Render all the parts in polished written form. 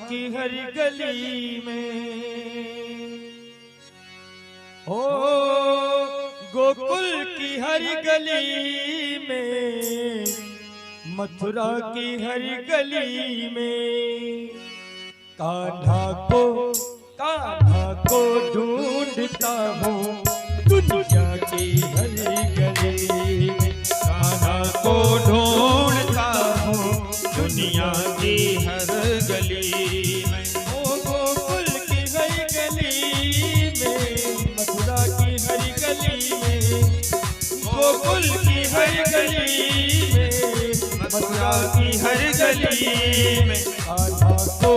की हर गली में, हो गोकुल की हर गली में, मथुरा की हर गली में, कान्हा को ढूंढता हूँ दुनिया की हर गली में, कान्हा को ढूंढता हूँ दुनिया की हर गली में। ओ गोकुल की हर गली में, मथुरा की हर गली में, गोकुल की हर गली में, मथुरा की हर गली में, कान्हा को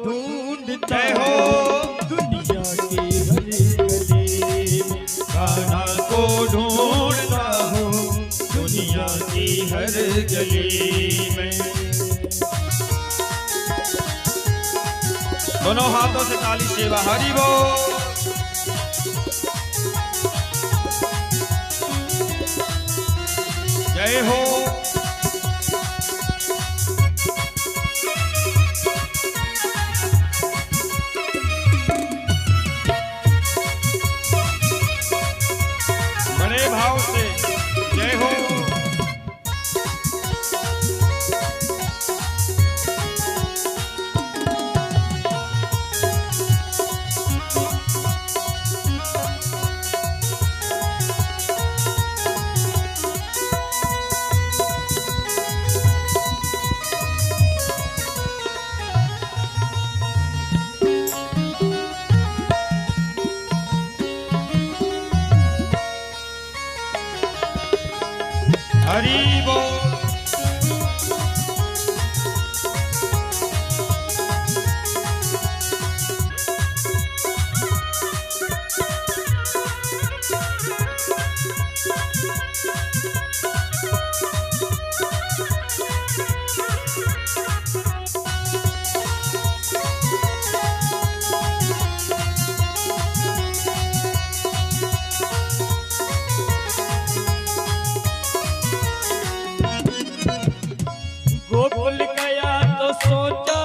ढूंढता हो दुनिया की हर गली में, कान्हा को ढूंढता हूँ दुनिया की हर गली में। दोनों हाथों से ताली सेवा हरि बोल। जय हो। बड़े भाव से जय हो। हरि बोल। गोकुल गया तो सोचा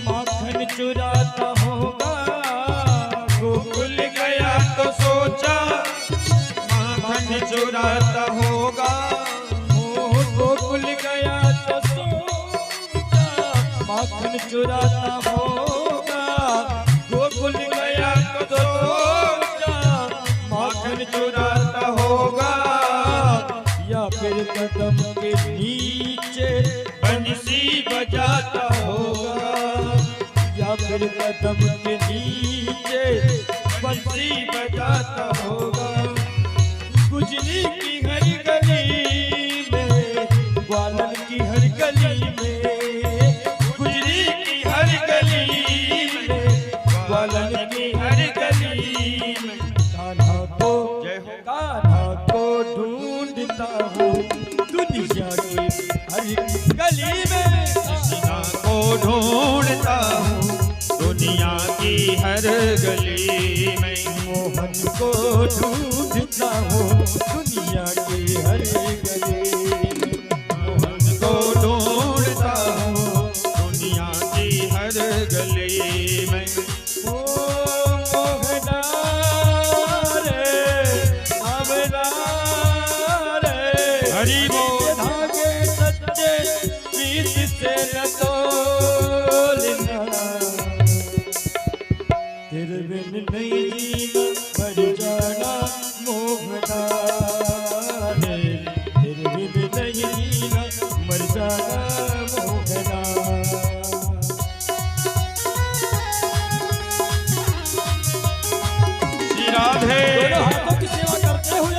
माखन चुराता होगा, गोकुल गया तो सोचा माखन चुराता होगा। गोकुल गया तो सोचा माखन चुराता होगा, गोकुल गया तो सोचा माखन चुराता होगा, या फिर कदम के नीचे बंसी बजाता होगा, या फिर कदम के नीचे बंसी बजाता होगा। गुजरी की हर गली में, ग्वालन की हर गली में, गुजरी की हर गली में, ग्वालन की हर गली में, कान्हा को ढूंढता हूँ दुनिया की हर गली में, कृष्णा को ढूंढता हूँ दुनिया की हर गली में। मोहन को ढूंढता हूँ दुनिया की हर गली में, मोहन को ढूंढता हूँ दुनिया की हर गली में। ओ मोहना रे अमरा रे, हरि बोल। धागे सच्चे प्रीत से न तोलना, तेरे बिन नहीं जीना मर जाना मोहना रे, तेरे बिन नहीं जीना मर जाना मोहना। श्री राधे। दोनों हाथों की सेवा करते हुए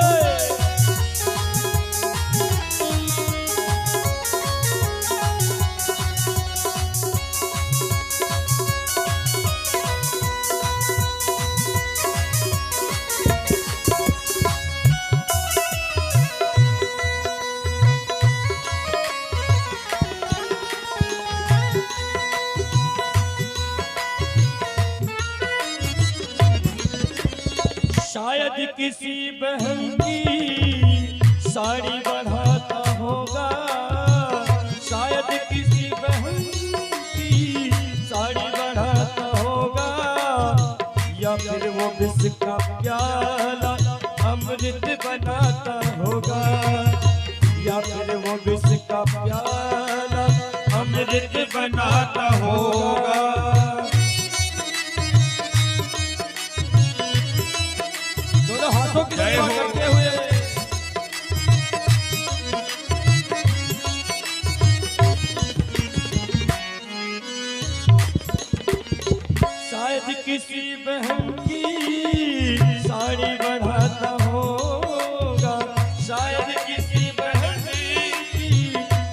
शायद किसी बहन की साड़ी बढ़ाता होगा, शायद किसी बहन होगा, या फिर वो विष का प्याला अमृत बनाता होगा। दोनों हाथों की जय सेवा हो। करते हुए शायद किसी बहन की साड़ी बढ़ाता होगा, शायद किसी बहन की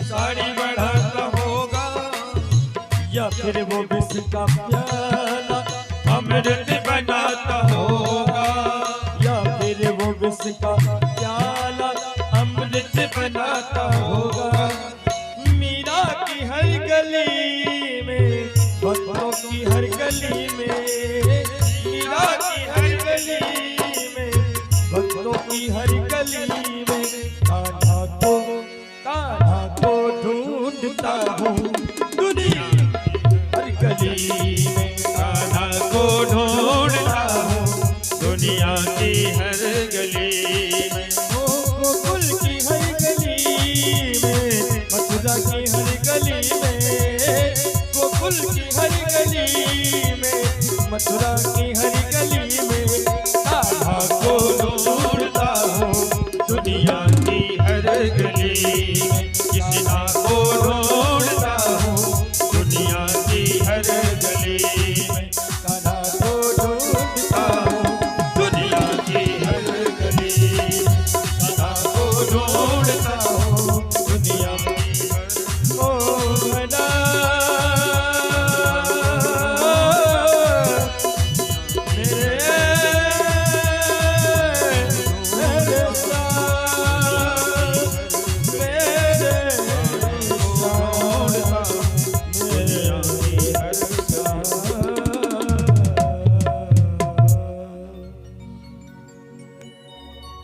साड़ी बढ़ाता होगा, या फिर वो विष का प्याला अमृत बनाता होगा, या फिर वो विष का प्याला अमृत बनाता होगा। मीरा की हर गली में, भक्तों की हर गली में, मीरा की हर गली में, भक्तों की हर गली में, कान्हा को ढूंढता हूँ दुनिया हर गली में, कान्हा को ढूंढता हूँ दुनिया की हर गली में। ओ गोकुल की हर गली में, मथुरा की हर गली में, गोकुल की हर गली में, मथुरा की हर गली में, कान्हा को ढूंढता हूँ दुनिया की हर गली में। कृष्णा को ढूंढता हूँ दुनिया की हर गली में। कान्हा को ढूंढता हूँ दुनिया की हर गली में। कान्हा को ढूंढता हूँ दुनिया की हर। ओ मना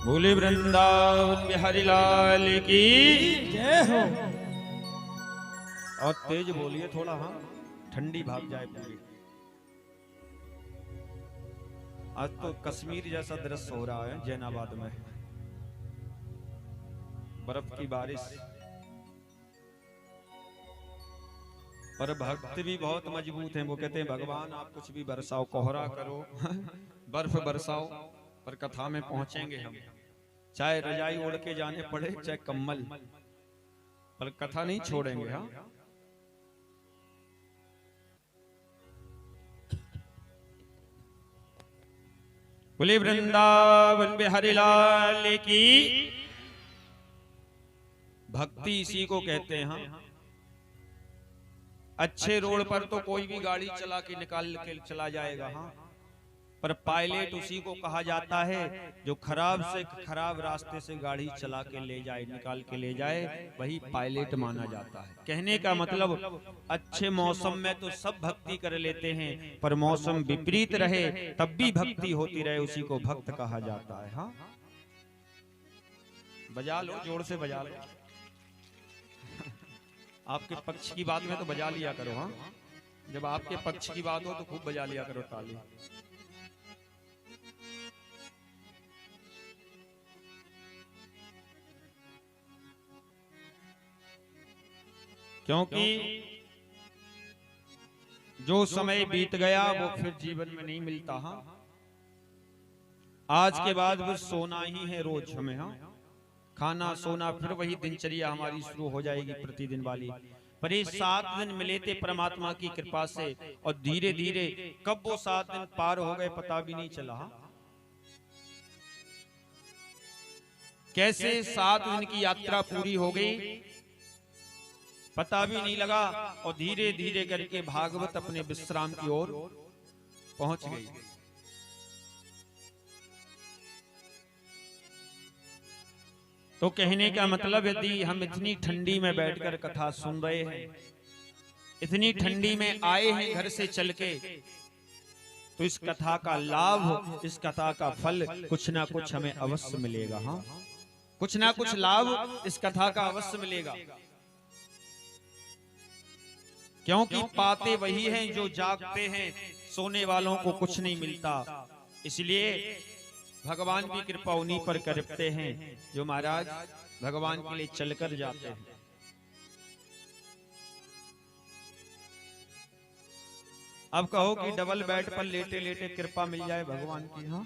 बोले वृंदावन बिहारी लाल की। जय हो। और तेज बोलिए थोड़ा, हाँ ठंडी भाग जाए पूरी। आज तो कश्मीर जैसा दृश्य हो रहा है जैनाबाद में, बर्फ की बारिश। पर भक्त भी बहुत मजबूत हैं। वो कहते हैं भगवान आप कुछ भी बरसाओ, कोहरा करो बर्फ बरसाओ, पर कथा में पहुंचेंगे हम। चाहे रजाई ओढ़ के जाने पड़े, चाहे कम्बल, पर कथा नहीं छोड़ेंगे। हाँ बोले वृंदावन बिहारी लाल की। भक्ति इसी को कहते हैं। अच्छे रोड पर तो कोई भी गाड़ी चला के निकाल के चला जाएगा, हाँ, पर पायलट उसी को कहा जाता है जो खराब से खराब रास्ते से गाड़ी चला के ले जाए, निकाल के ले जाए, वही पायलट माना जाता है। कहने का मतलब अच्छे मौसम में तो सब भक्ति कर लेते हैं, पर मौसम विपरीत रहे तब भी भक्ति होती रहे, उसी को भक्त कहा जाता है। हाँ बजा लो, जोर से बजा लो। आपके पक्ष की बात में तो बजा लिया करो। हाँ जब आपके पक्ष की बात हो तो खूब बजा लिया करो ताली। क्योंकि जो समय बीत गया वो फिर जीवन में नहीं मिलता। हाँ आज के बाद बस सोना ही है रोज हमें। हाँ खाना सोना, फिर वही दिनचर्या हमारी शुरू हो जाएगी प्रतिदिन वाली। पर ये 7 दिन मिले थे परमात्मा की कृपा से, और धीरे धीरे कब वो 7 दिन पार हो गए पता भी नहीं चला। कैसे 7 दिन की यात्रा पूरी हो गई पता भी नहीं लगा, और धीरे धीरे करके भागवत अपने विश्राम की ओर पहुंच गई। तो कहने का मतलब यदि हम इतनी ठंडी में बैठकर कथा सुन रहे हैं, इतनी ठंडी में आए हैं घर से चल के, तो इस कथा का लाभ, इस कथा का फल कुछ ना कुछ हमें अवश्य मिलेगा। हाँ कुछ ना कुछ लाभ इस कथा का अवश्य मिलेगा, क्योंकि पाते वही हैं जो जागते हैं, सोने वालों को कुछ नहीं मिलता। इसलिए भगवान की कृपा उन्हीं पर करते हैं जो महाराज भगवान के लिए चलकर जाते हैं। अब कहो कि डबल बेड पर लेटे लेटे कृपा मिल जाए भगवान की, हाँ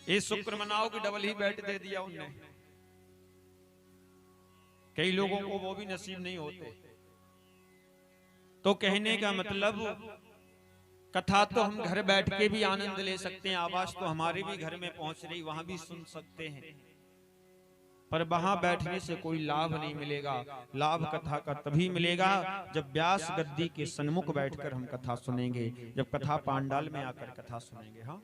ये शुक्र मनाओ कि डबल ही बेड दे दिया उनने। कई लोगों को वो भी नसीब नहीं होते। तो कहने का मतलब कथा तो हम घर बैठ के भी आनंद ले सकते हैं, आवाज तो हमारे भी घर में पहुंच रही, वहां भी सुन सकते हैं, पर वहां बैठने से कोई लाभ नहीं मिलेगा। लाभ कथा का तभी मिलेगा जब व्यास गद्दी के सन्मुख बैठकर हम कथा सुनेंगे, जब कथा पांडाल में आकर कथा सुनेंगे। हाँ,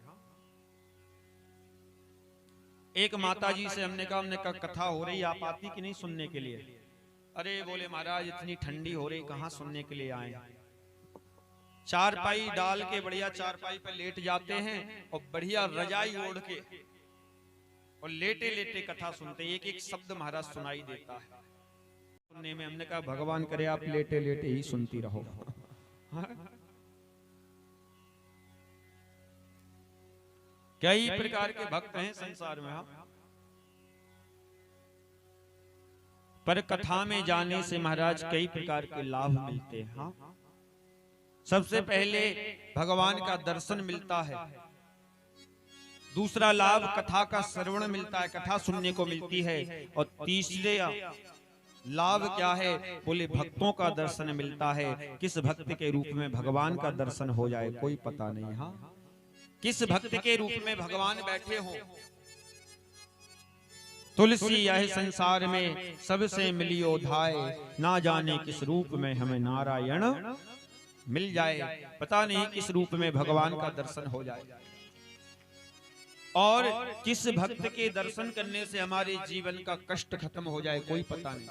एक माता जी से हमने कहा कथा हो रही, आप आती कि नहीं सुनने के लिए? अरे बोले महाराज इतनी ठंडी हो रही, कहाँ सुनने के लिए आए। चारपाई डाल के बढ़िया चारपाई पर लेट जाते हैं और बढ़िया रजाई ओढ़ के और लेटे लेटे कथा सुनते हैं। एक एक शब्द महाराज सुनाई देता है सुनने में। हमने कहा भगवान करे आप लेटे लेटे ही सुनती रहो। कई प्रकार के भक्त हैं संसार में, पर कथा में जाने से महाराज कई प्रकार के लाभ मिलते हैं। हाँ, सबसे पहले भगवान का दर्शन मिलता है, दूसरा लाभ कथा का श्रवण मिलता है, कथा सुनने को मिलती है, और तीसरे लाभ क्या है? बोले भक्तों का दर्शन मिलता है। किस भक्त के रूप में भगवान का दर्शन हो जाए कोई पता नहीं। हाँ, किस भक्त के रूप में भगवान बैठे हो। तुलसी यह संसार में सबसे मिलियो धाय, ना जाने किस रूप में हमें नारायण मिल जाए। पता नहीं किस रूप में भगवान का दर्शन हो जाए और किस भक्त के दर्शन करने से हमारे जीवन का कष्ट खत्म हो जाए कोई पता नहीं।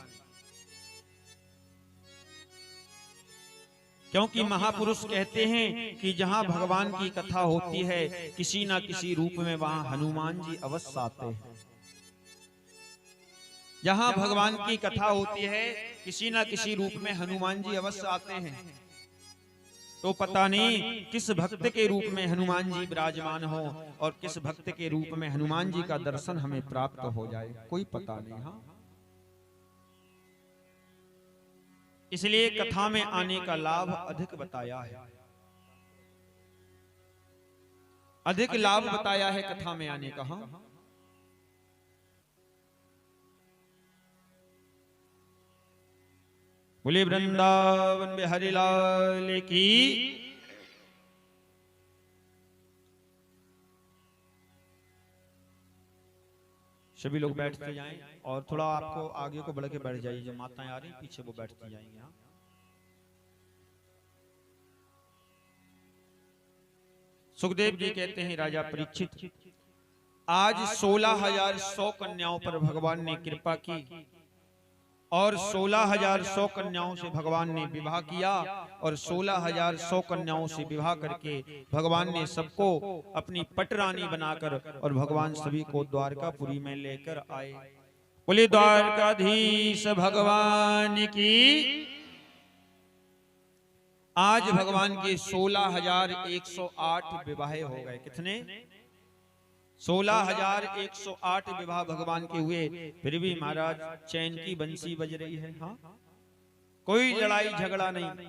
क्योंकि महापुरुष कहते हैं कि जहां भगवान की कथा होती है किसी ना किसी रूप में वहां हनुमान जी अवश्य आते हैं। जहां भगवान की कथा होती है किसी ना किसी रूप में हनुमान जी अवश्य आते हैं। तो पता नहीं किस भक्त के रूप में हनुमान जी विराजमान हो और किस भक्त के रूप में हनुमान जी का दर्शन हमें प्राप्त हो जाए कोई पता नहीं। हाँ, इसलिए कथा में आने का लाभ अधिक बताया है, अधिक लाभ बताया है कथा में आने का। हाँ, बोले वृंदावन बिहारी लाल की। सभी लोग बैठते जाएं और थोड़ा आपको आगे को बढ़ के बैठ जाइए। जो माताएं आ रही पीछे वो बैठती जाएंगे। हाँ, सुखदेव जी कहते हैं राजा परीक्षित, आज 16,100 कन्याओं पर भगवान ने कृपा की और 16,100 कन्याओं से भगवान ने विवाह किया और 16,100 कन्याओं से विवाह करके भगवान ने सबको अपनी पटरानी बनाकर और भगवान सभी को द्वारकापुरी में लेकर आए। बोले द्वारकाधीश भगवान की। आज भगवान के 16,108 विवाह हो गए। कितने? 16,108 विवाह भगवान के हुए, फिर भी महाराज चैन की बंसी बज रही है। हाँ, कोई लड़ाई झगड़ा नहीं।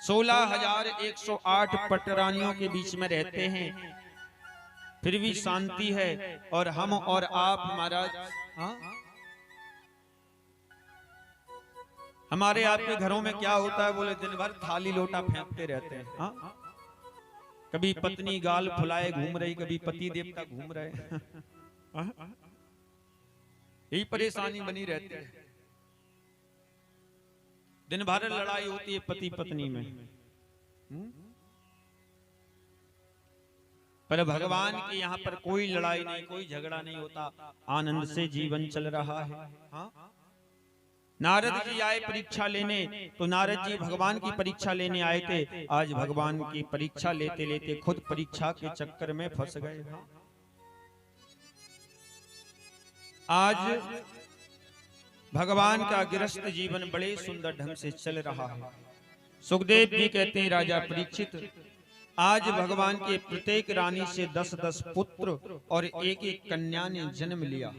16,108 पटरानियों के बीच में रहते हैं, फिर भी शांति है। और हम और आप महाराज, हाँ, हमारे आपके घरों में क्या होता है? बोले दिन भर थाली लोटा फेंकते रहते हैं। हाँ, कभी पत्नी गाल फुलाए घूम रही, कभी पति देवता घूम रहे। यही परेशानी बनी रहती है। दिन भर लड़ाई होती है पति पत्नी में। पर भगवान के यहाँ पर कोई लड़ाई नहीं, कोई झगड़ा नहीं होता, आनंद से जीवन चल रहा है। हाँ, नारद जी आए परीक्षा लेने, तो नारद जी भगवान की परीक्षा लेने आए थे। आज भगवान की परीक्षा लेते लेते खुद परीक्षा के चक्कर में फंस गए। आज भगवान का गृहस्थ जीवन बड़े सुंदर ढंग से चल रहा है। सुखदेव जी कहते हैं राजा परीक्षित, आज भगवान के प्रत्येक रानी से 10-10 पुत्र और एक कन्या ने जन्म लिया।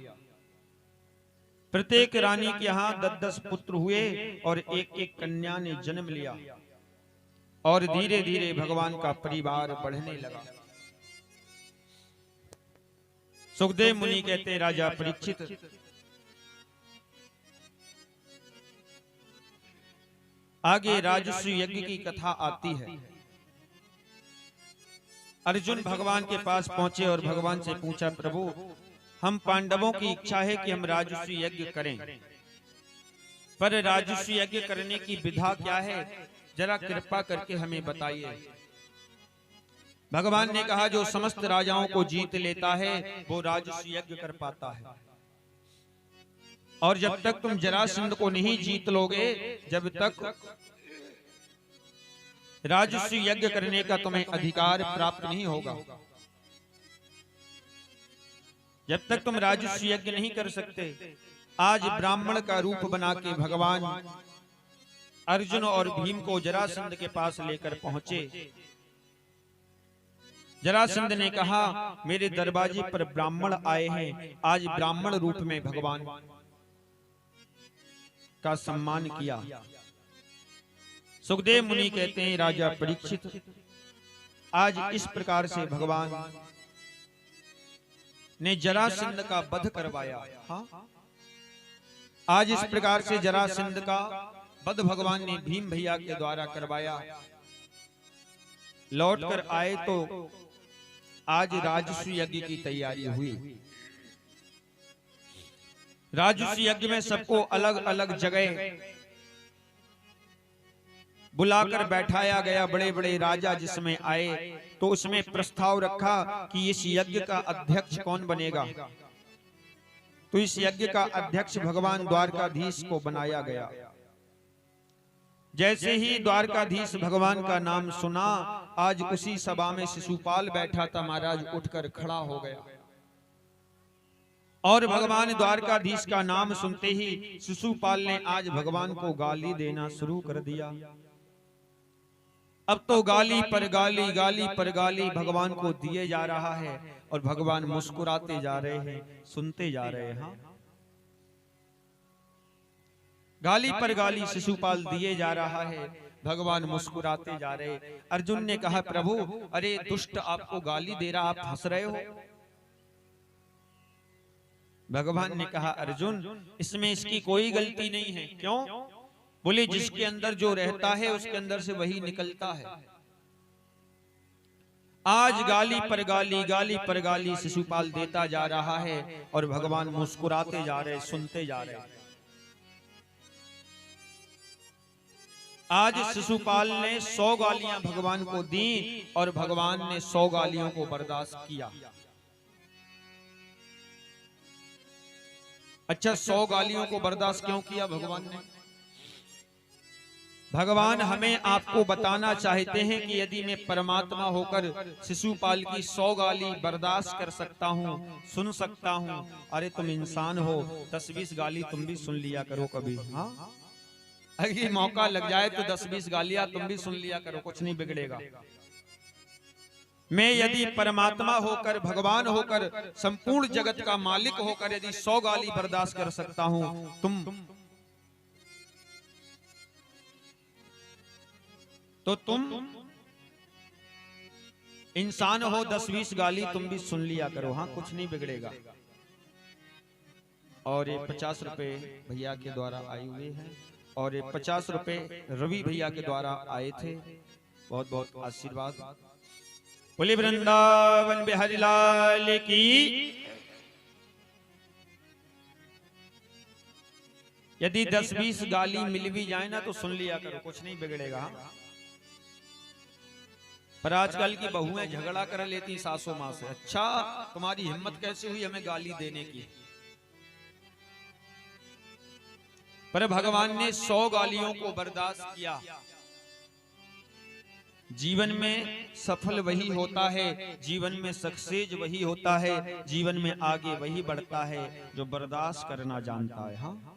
प्रत्येक रानी के यहाँ 10-10 पुत्र हुए और एक कन्या ने जन्म लिया और धीरे धीरे भगवान का परिवार बढ़ने लगा। सुखदेव मुनि कहते, राजा परीक्षित, आगे राजस्व यज्ञ की कथा आती है। अर्जुन भगवान के पास पहुंचे और भगवान से पूछा, प्रभु हम पांडवों की इच्छा है कि हम राजस्व यज्ञ करें, पर राजस्व यज्ञ करने की विधा क्या है, जरा कृपा करके हमें बताइए। भगवान ने कहा, जो समस्त राजाओं को जीत लेता है वो राजस्व यज्ञ कर पाता है, और जब तक तुम जरासंध को नहीं जीत लोगे, जब तक राजस्व यज्ञ करने का तुम्हें अधिकार प्राप्त नहीं होगा। जब तक तुम राजस्व यज्ञ नहीं कर सकते। आज ब्राह्मण का रूप बना के भगवान अर्जुन और भीम को जरासंध के पास लेकर पहुंचे। जरासंध ने कहा, मेरे दरवाजे पर ब्राह्मण आए हैं। आज ब्राह्मण रूप में भगवान का सम्मान किया। सुखदेव मुनि कहते हैं, राजा परीक्षित, आज इस प्रकार से भगवान ने जरासंध का वध करवाया। हाँ, आज इस प्रकार से जरासंध का वध भगवान ने भीम भैया के द्वारा करवाया। लौट कर आए तो आज राजस्व यज्ञ की तैयारी हुई। राजस्व यज्ञ में सबको अलग अलग जगह बुलाकर बैठाया गया। बड़े बड़े राजा जिसमें आए तो उसमें प्रस्ताव रखा कि इस यज्ञ का अध्यक्ष कौन बनेगा। तो इस यज्ञ का अध्यक्ष भगवान द्वारकाधीश को बनाया गया। जैसे ही द्वारकाधीश भगवान का नाम सुना, आज उसी सभा में शिशुपाल बैठा था, महाराज उठकर खड़ा हो गया और भगवान द्वारकाधीश का नाम सुनते ही शिशुपाल ने आज भगवान को गाली देना शुरू कर दिया। अब तो गाली पर गाली, गाली पर गाली भगवान को दिए जा रहा है और भगवान मुस्कुराते जा रहे हैं, सुनते जा रहे हैं। गाली पर गाली शिशुपाल दिए जा रहा है, भगवान मुस्कुराते जा रहे। अर्जुन ने कहा, प्रभु अरे दुष्ट आपको गाली दे रहा, आप हंस रहे हो। भगवान ने कहा, अर्जुन इसमें इसकी कोई गलती नहीं है। क्यों? बोले, जिसके अंदर जो रहता है उसके अंदर से वही निकलता है। आज गाली पर गाली, गाली पर गाली शिशुपाल देता जा रहा है और भगवान मुस्कुराते जा रहे, सुनते जा रहे। आज शिशुपाल ने 100 गालियां भगवान को दी और भगवान ने 100 गालियों को बर्दाश्त किया। अच्छा, 100 गालियों को बर्दाश्त क्यों किया भगवान ने? भगवान हमें आपको बताना चाहते हैं कि यदि मैं परमात्मा होकर शिशुपाल की 100 गाली बर्दाश्त कर सकता हूँ, सुन सकता हूँ, अरे तुम इंसान हो, 10-20 गाली तुम भी सुन लिया करो कभी। हाँ, अगर मौका लग जाए तो 10-20 गालियां तुम भी सुन लिया करो, कुछ नहीं बिगड़ेगा। मैं यदि परमात्मा होकर, भगवान होकर, संपूर्ण जगत का मालिक होकर यदि 100 गाली बर्दाश्त कर सकता हूं, तुम इंसान हो, 10-20 गाली तुम भी सुन लिया करो। हाँ, कुछ नहीं बिगड़ेगा। और ये 50 रुपए भैया के द्वारा आए हुए हैं और ये 50 रुपए रवि भैया के द्वारा आए थे। बहुत बहुत आशीर्वाद। बोले वृंदावन बिहारी लाल की। यदि 10-20 गाली मिल भी जाए ना तो सुन लिया करो, कुछ नहीं बिगड़ेगा। पर आजकल की बहुएं झगड़ा कर लेती सासों माँ से। अच्छा, तुम्हारी हिम्मत कैसे हुई हमें गाली देने की? पर भगवान ने 100 गालियों को बर्दाश्त किया। जीवन में सफल वही होता है, जीवन में सक्सेस वही होता है, जीवन में आगे वही बढ़ता है जो बर्दाश्त करना जानता है। हाँ,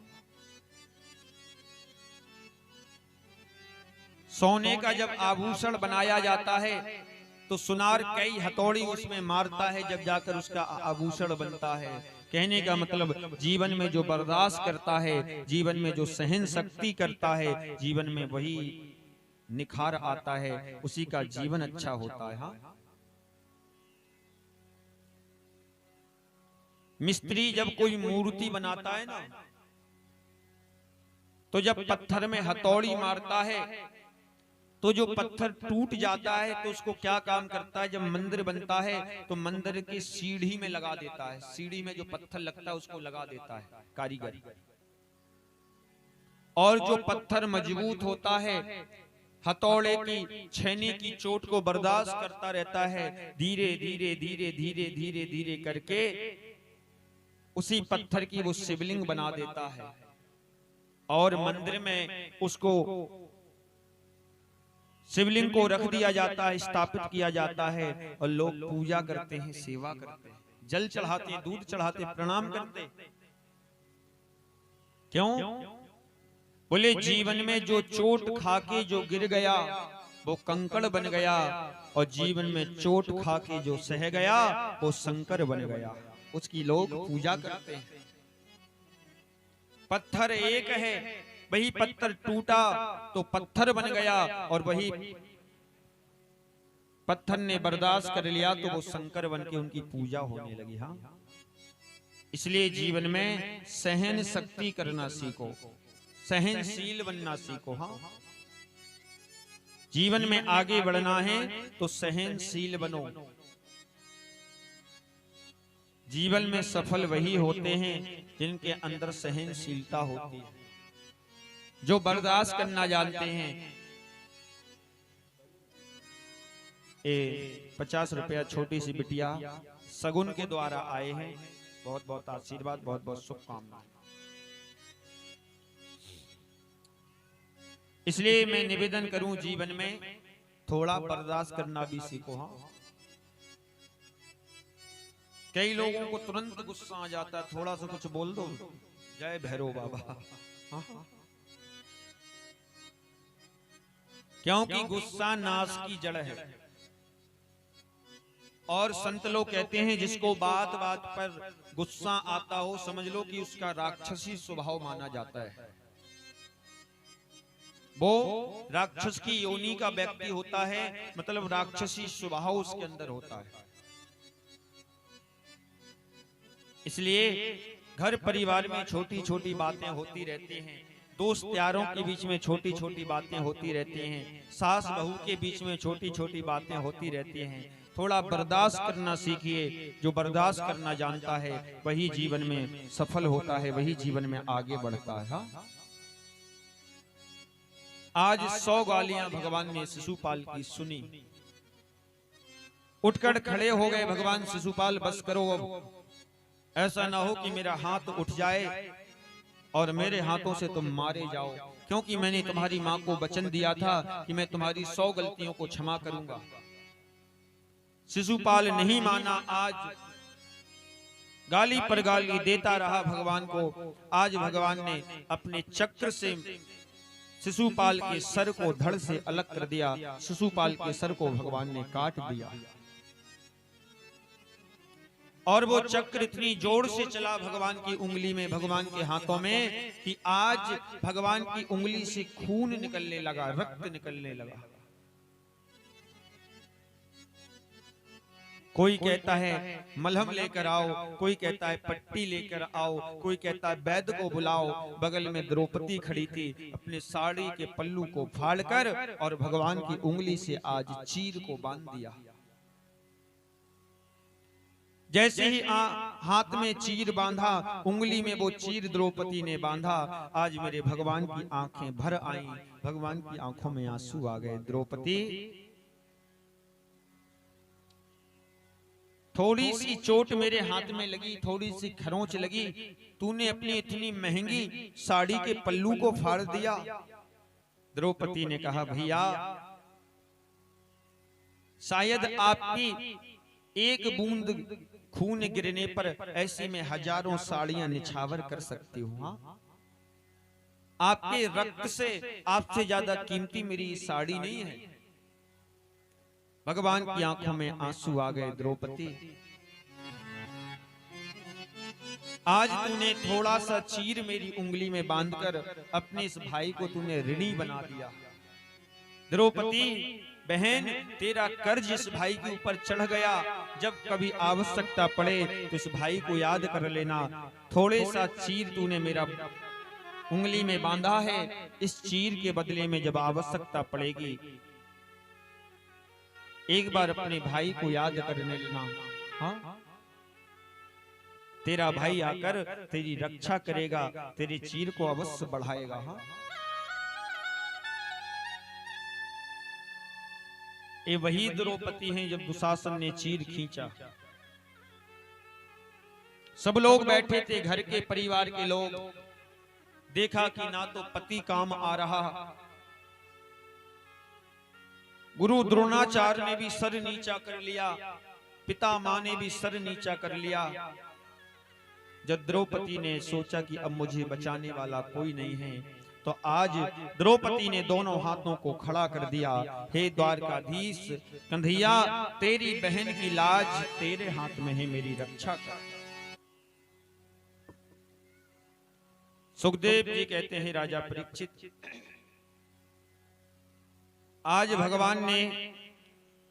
सोने का जब आभूषण बनाया जाता है तो सुनार कई हथौड़ी उसमें मारता है, जब जाकर उसका आभूषण बनता है। कहने का मतलब जीवन में जो बर्दाश्त करता है, जीवन में जो सहन शक्ति करता है, जीवन में वही निखार आता है, उसी का जीवन अच्छा होता है। हाँ, मिस्त्री जब कोई मूर्ति बनाता है ना, तो जब पत्थर में हथौड़ी मारता है तो जो पत्थर टूट जाता है, तो उसको क्या काम करता है, जब मंदिर बनता है तो मंदिर की सीढ़ी में लगा देता है। सीढ़ी में जो पत्थर लगता है उसको लगा देता है कारीगर। और जो पत्थर मजबूत होता है, हथौड़े की छेनी की चोट को बर्दाश्त करता रहता है, धीरे धीरे धीरे धीरे धीरे धीरे करके उसी पत्थर की वो शिवलिंग बना देता है। और मंदिर में उसको शिवलिंग को रख दिया जाता है, स्थापित किया जाता है, और लोग पूजा करते हैं, सेवा करते हैं, जल चढ़ाते हैं, दूध चढ़ाते हैं, प्रणाम करते हैं। क्यों? बोले जीवन में जो चोट खाके जो गिर गया वो कंकड़ बन गया, और जीवन में चोट खाके जो सह गया वो शंकर बन गया। उसकी लोग पूजा करते हैं। पत्थर एक है, वही पत्थर टूटा तो पत्थर बन गया, और वही पत्थर ने बर्दाश्त कर लिया तो वो शंकर बन के उनकी पूजा होने लगी। हाँ, इसलिए जीवन में सहन शक्ति करना सीखो, सहनशील बनना सीखो। हाँ, जीवन में आगे बढ़ना है तो सहनशील बनो। जीवन में सफल वही होते हैं जिनके अंदर सहनशीलता होती है, जो बर्दाश्त करना जानते हैं। 50 रुपया छोटी सी बिटिया सगुन के द्वारा आए हैं। बहुत बहुत आशीर्वाद, बहुत बहुत शुभकामनाएं। इसलिए मैं निवेदन करूं, जीवन में थोड़ा बर्दाश्त करना भी सीखो। हाँ, कई लोगों को तुरंत गुस्सा आ जाता है, थोड़ा सा कुछ बोल दो, जय भैरव बाबा। हाँ? क्योंकि गुस्सा नाश की जड़ है। और संत लोग कहते हैं जिसको बात बात पर गुस्सा आता हो, समझ लो कि उसका राक्षसी स्वभाव माना जाता है। वो राक्षस की योनि का व्यक्ति होता है, मतलब राक्षसी स्वभाव उसके अंदर होता है। इसलिए घर परिवार में छोटी छोटी बातें होती रहती हैं, दोस्त यारों के बीच में छोटी छोटी बातें होती रहती हैं, सास बहू के बीच में छोटी छोटी बातें होती रहती हैं। थोड़ा बर्दाश्त करना सीखिए। जो बर्दाश्त करना जानता है वही जीवन में सफल होता है, वही जीवन में आगे बढ़ता है। हाँ? आज 100 गालियां भगवान ने शिशुपाल की सुनी। उठकर खड़े हो गए भगवान शिशुपाल, बस करो अब, ऐसा ना हो कि मेरा हाथ उठ जाए और मेरे हाथों से तुम मारे जाओ, क्योंकि मैंने तुम्हारी मां को वचन दिया था कि मैं तुम्हारी 100 गलतियों को क्षमा करूंगा। शिशुपाल नहीं माना, आज गाली पर गाली देता रहा भगवान को। आज भगवान ने अपने चक्र से शिशुपाल के सर को धड़ से अलग कर दिया। शिशुपाल के सर को भगवान ने काट दिया, और वो चक्र इतनी जोर से चला भगवान की उंगली में, भगवान के हाथों में, कि आज भगवान की उंगली से खून निकलने लगा, रक्त निकलने लगा। कोई कहता है मलहम लेकर आओ, कोई कहता है पट्टी लेकर आओ, कोई कहता है वैद्य को बुलाओ। बगल में द्रौपदी खड़ी थी, अपने साड़ी के पल्लू को फाड़कर और भगवान की उंगली से आज चीर को बांध दिया। जैसे ही हाथ में चीर बांधा, उंगली में वो चीर द्रौपदी ने बांधा, आज मेरे भगवान की आंखें भर आई, भगवान की आंखों में आंसू आ गए। द्रौपदी, थोड़ी सी चोट मेरे हाथ में लगी, थोड़ी सी खरोंच लगी, तूने अपनी इतनी महंगी साड़ी के पल्लू को फाड़ दिया। द्रौपदी ने कहा, भैया शायद आपकी एक बूंद खून गिरने पर ऐसी में हजारों साड़ियां निछावर कर सकती हूं। आपके रक्त से, आपसे ज्यादा कीमती मेरी साड़ी नहीं है। भगवान की आंखों में आंसू आ गए। द्रौपदी, आज तूने थोड़ा सा चीर मेरी उंगली में बांधकर अपने इस भाई को तूने ऋणी बना दिया। द्रौपदी बहन, तेरा कर्ज इस भाई के ऊपर चढ़ गया। जब कभी आवश्यकता पड़े तो इस भाई को याद कर लेना। थोड़े सा चीर तूने मेरा उंगली में बांधा है, इस चीर के बदले में जब आवश्यकता पड़ेगी एक बार अपने भाई को याद करने लेना। हाँ, तेरा भाई आकर तेरी रक्षा करेगा, तेरे चीर को अवश्य बढ़ाएगा। हाँ, ये वही द्रौपदी हैं जब दुशासन ने चीर खींचा। सब लोग बैठे थे, घर के परिवार के लोग। देखा कि ना तो पति काम आ रहा, गुरु द्रोणाचार्य ने भी सर नीचा कर लिया, पिता मां ने भी सर नीचा कर लिया। जब द्रौपदी ने सोचा कि अब मुझे बचाने वाला कोई नहीं है, तो आज द्रौपदी ने दोनों हाथों को खड़ा कर दिया। हे द्वारकाधीश कन्हैया, तेरी बहन की लाज तेरे हाथ में है, मेरी रक्षा कर। सुखदेव जी कहते हैं, राजा परीक्षित, आज भगवान ने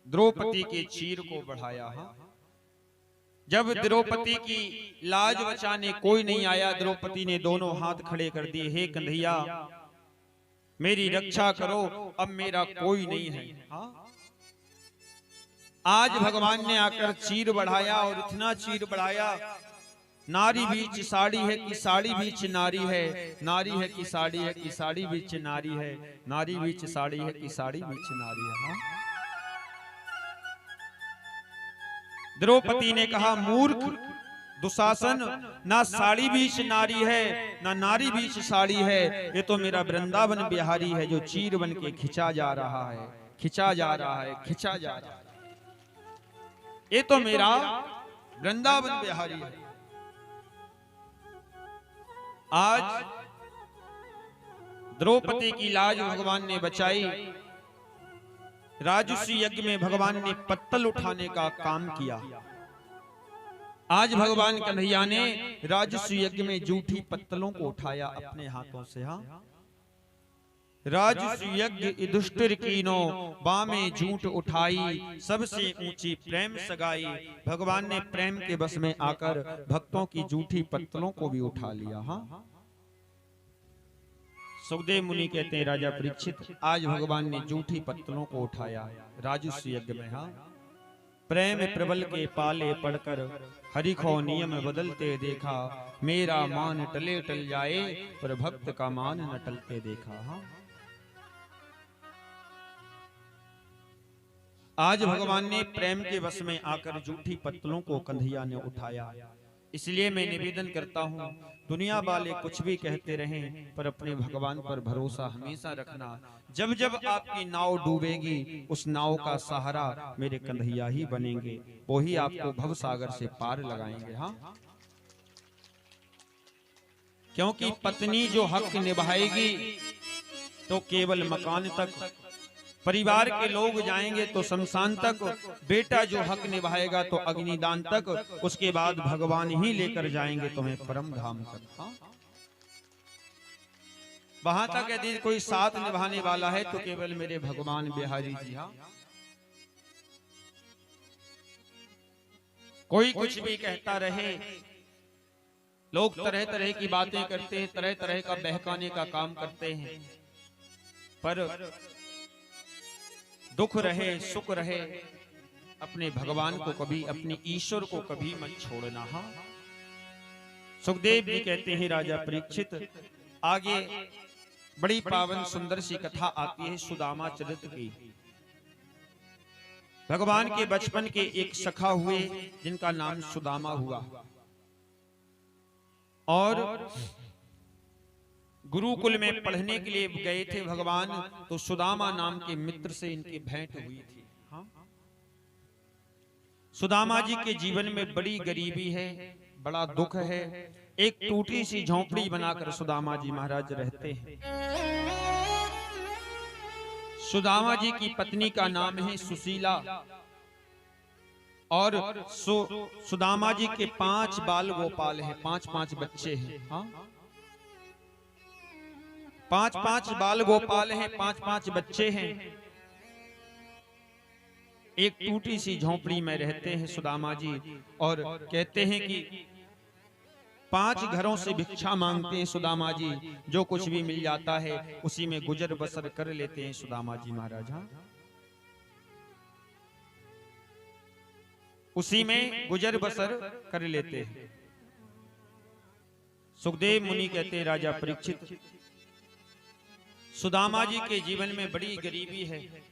द्रौपदी के चीर को बढ़ाया। जब द्रौपदी की लाज बचाने कोई नहीं आया, द्रौपदी ने दोनों हाथ खड़े कर दिए। हे कन्हैया, मेरी रक्षा करो, अब मेरा कोई नहीं है। आज भगवान ने आकर चीर बढ़ाया, और इतना चीर बढ़ाया, नारी बीच साड़ी है कि साड़ी बीच नारी है, नारी है कि साड़ी है कि साड़ी बीच नारी है, नारी बीच साड़ी है कि साड़ी बीच नारी है। द्रौपदी ने कहा, मूर्ख दुशासन, ना साड़ी बीच नारी है ना नारी बीच साड़ी है, ये तो मेरा वृंदावन बिहारी है जो चीर बन के खिंचा जा रहा है, खिंचा जा रहा है, खिंचा जा रहा है। ये तो मेरा वृंदावन बिहारी है। आज द्रौपदी की लाज भगवान ने बचाई। राजसूय यज्ञ में भगवान ने पत्तल उठाने का काम किया। आज भगवान कन्हैया ने राजसूय यज्ञ में जूठी पत्तलों को उठाया अपने हाथों से। हाँ, राजसूय यज्ञ दुष्टर कीनो, बामे जूठ उठाई, सबसे ऊंची प्रेम सगाई। भगवान ने प्रेम के बस में आकर भक्तों की जूठी पत्तलों को भी उठा लिया। हाँ, सुखदेव मुनि कहते हैं, राजा परीक्षित, आज भगवान ने जूठी पत्तलों को उठाया राजसूय यज्ञ में। हाँ, प्रेम प्रबल के पाले पड़कर हरि को नियम बदलते देखा, मेरा मान टले टल जाए पर भक्त का मान न टलते देखा। हाँ, आज भगवान ने प्रेम के वश में आकर जूठी पत्तलों को कन्हैया ने उठाया। इसलिए मैं निवेदन करता हूं, दुनिया वाले कुछ भी कहते रहें, पर अपने भगवान पर भरोसा हमेशा रखना। जब जब आपकी नाव डूबेगी, उस नाव का सहारा मेरे कन्हैया ही बनेंगे, वो ही आपको भव सागर से पार लगाएंगे। हाँ, क्योंकि पत्नी जो हक निभाएगी तो केवल मकान तक, परिवार के लोग जाएंगे तो शमशान तक, बेटा जो हक निभाएगा तो अग्निदान तक, उसके बाद भगवान ही लेकर जाएंगे तुम्हें परम धाम तक। हाँ? वहां तक यदि कोई साथ निभाने वाला है तो केवल मेरे भगवान बिहारी जी। हाँ, कोई कुछ भी कहता रहे, लोग तरह तरह की बातें करते हैं, तरह तरह का बहकाने का काम करते हैं, पर दुख रहे सुख रहे, अपने भगवान को कभी, अपने ईश्वर को कभी मत छोड़ना। हाँ, सुखदेव जी कहते हैं, राजा परीक्षित, आगे बड़ी पावन सुंदर सी कथा आती है सुदामा चरित्र की। भगवान के बचपन के एक सखा हुए जिनका नाम सुदामा हुआ, और गुरुकुल में पढ़ने के लिए गए थे भगवान, तो सुदामा नाम के मित्र से इनकी भेंट हुई थी। हाँ? सुदामा जी के जीवन में बड़ी गरीबी है, बड़ा दुख है। एक टूटी सी झोंपड़ी बनाकर सुदामा जी महाराज रहते हैं। सुदामा जी की पत्नी का नाम है सुशीला और सुदामा जी के 5 बाल गोपाल हैं, 5 बच्चे हैं। हाँ, 5 बाल गोपाल हैं, 5 बच्चे हैं। एक टूटी सी झोंपड़ी में रहते हैं सुदामा जी और कहते हैं कि 5 घरों से भिक्षा मांगते हैं सुदामा जी। जो कुछ भी मिल जाता है उसी में गुजर बसर कर लेते हैं सुदामा जी महाराज। हाँ, उसी में गुजर बसर कर लेते हैं। सुखदेव मुनि कहते हैं, राजा परीक्षित, सुदामा जी के जीवन में बड़ी गरीबी है।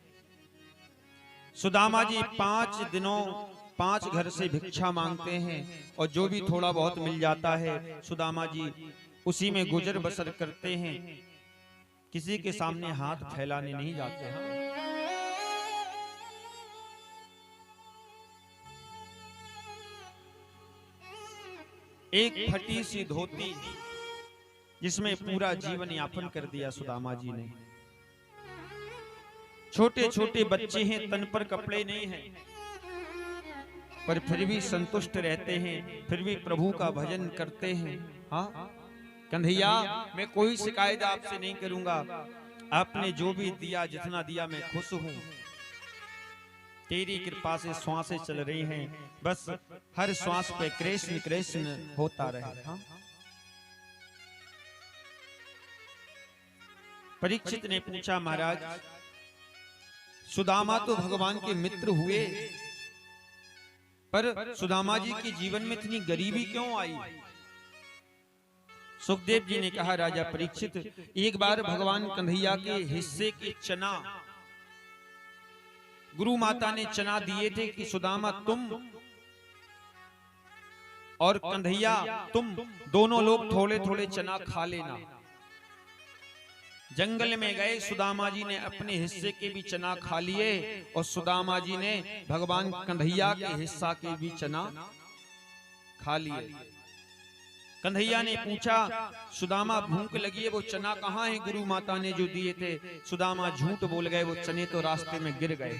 सुदामा जी 5 दिनों 5 घर से भिक्षा मांगते हैं और जो भी थोड़ा बहुत मिल जाता है सुदामा जी उसी में गुजर बसर करते हैं, किसी के सामने हाथ फैलाने नहीं जाते हैं। एक फटी सी धोती जिसमें पूरा जीवन यापन कर दिया सुदामा जी ने। छोटे छोटे बच्चे हैं, तन पर कपड़े नहीं हैं, पर फिर भी संतुष्ट रहते हैं, फिर भी प्रभु का भजन करते हैं। हाँ कन्हैया, मैं कोई शिकायत आपसे नहीं करूंगा, आपने जो भी दिया, जितना दिया, मैं खुश हूं। तेरी कृपा से श्वासें चल रही हैं, बस हर श्वास पे कृष्ण कृष्ण होता रहे। हाँ? परीक्षित ने पूछा, महाराज सुदामा तो भगवान के मित्र हुए, पर सुदामा जी के जीवन में इतनी गरीबी क्यों आई? सुखदेव जी ने कहा, राजा परीक्षित, एक बार भगवान कन्हैया के हिस्से के चना गुरु माता ने चना दिए थे कि सुदामा तुम और कन्हैया तुम दोनों लोग थोड़े थोड़े चना खा लेना। जंगल में गए, सुदामा जी ने अपने हिस्से के भी चना खा लिए और सुदामा जी ने भगवान कन्हैया के हिस्सा के भी चना खा लिए। कन्हैया ने पूछा, सुदामा भूख लगी है, वो चना कहाँ है गुरु माता ने जो दिए थे? सुदामा झूठ बोल गए, वो चने तो रास्ते में गिर गए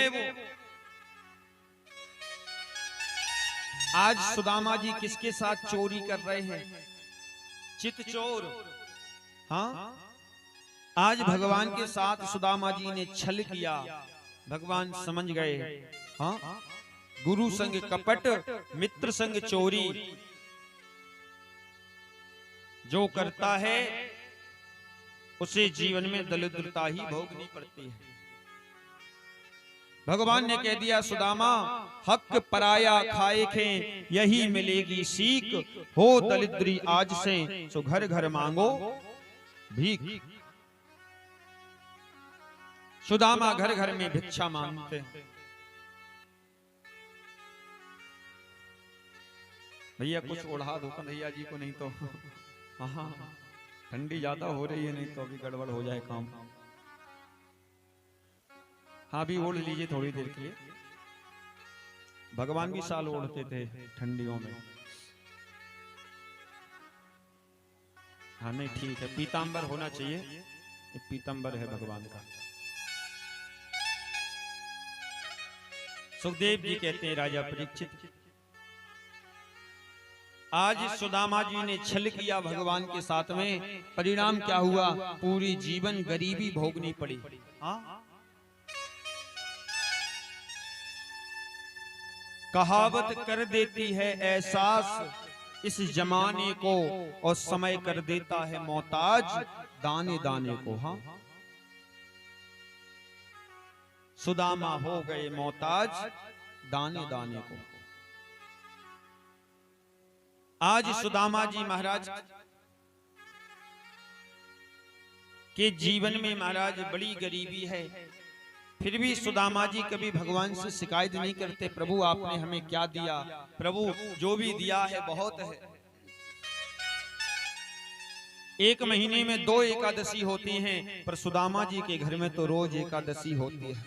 वो। आज सुदामा जी किसके साथ चोरी कर रहे हैं? चित चोर। हाँ, आज भगवान के साथ सुदामा जी ने छल किया, भगवान समझ गए। हाँ, गुरु संग कपट, मित्र संग चोरी। जो करता है उसे जीवन में दरिद्रता ही भोगनी पड़ती है। भगवान ने कह दिया, सुदामा हक पराया खाए खे, यही मिलेगी सीख, हो दरिद्री आज से, सो घर घर मांगो भीख। सुदामा घर घर में भिक्षा मांगते हैं। भैया कुछ ओढ़ा दो कन्हैया जी को, नहीं तो हाँ ठंडी ज्यादा हो रही है, नहीं तो अभी गड़बड़ हो जाए काम। हाँ भी ओढ़ लीजिए थोड़ी देर के लिए। भगवान भी साल ओढ़ते थे ठंडियों में। हाँ नहीं ठीक है, पीतांबर होना चाहिए, ये पीतांबर है भगवान का। सुखदेव जी कहते हैं, राजा परीक्षित, आज सुदामा जी ने छल किया भगवान के साथ में, परिणाम क्या हुआ? पूरी जीवन गरीबी भोगनी पड़ी। हाँ? कहावत कर देती है एहसास इस जमाने को, और समय कर देता है मोहताज दाने दाने को। हाँ, सुदामा हो गए मोहताज दाने दाने को। आज सुदामा जी महाराज के जीवन में महाराज बड़ी गरीबी है, फिर भी सुदामा जी कभी भगवान से शिकायत नहीं करते, प्रभु आपने हमें क्या दिया? प्रभु जो भी दिया है बहुत है। एक महीने में 2 एकादशी होती हैं, पर सुदामा जी के घर में तो रोज एकादशी होती है।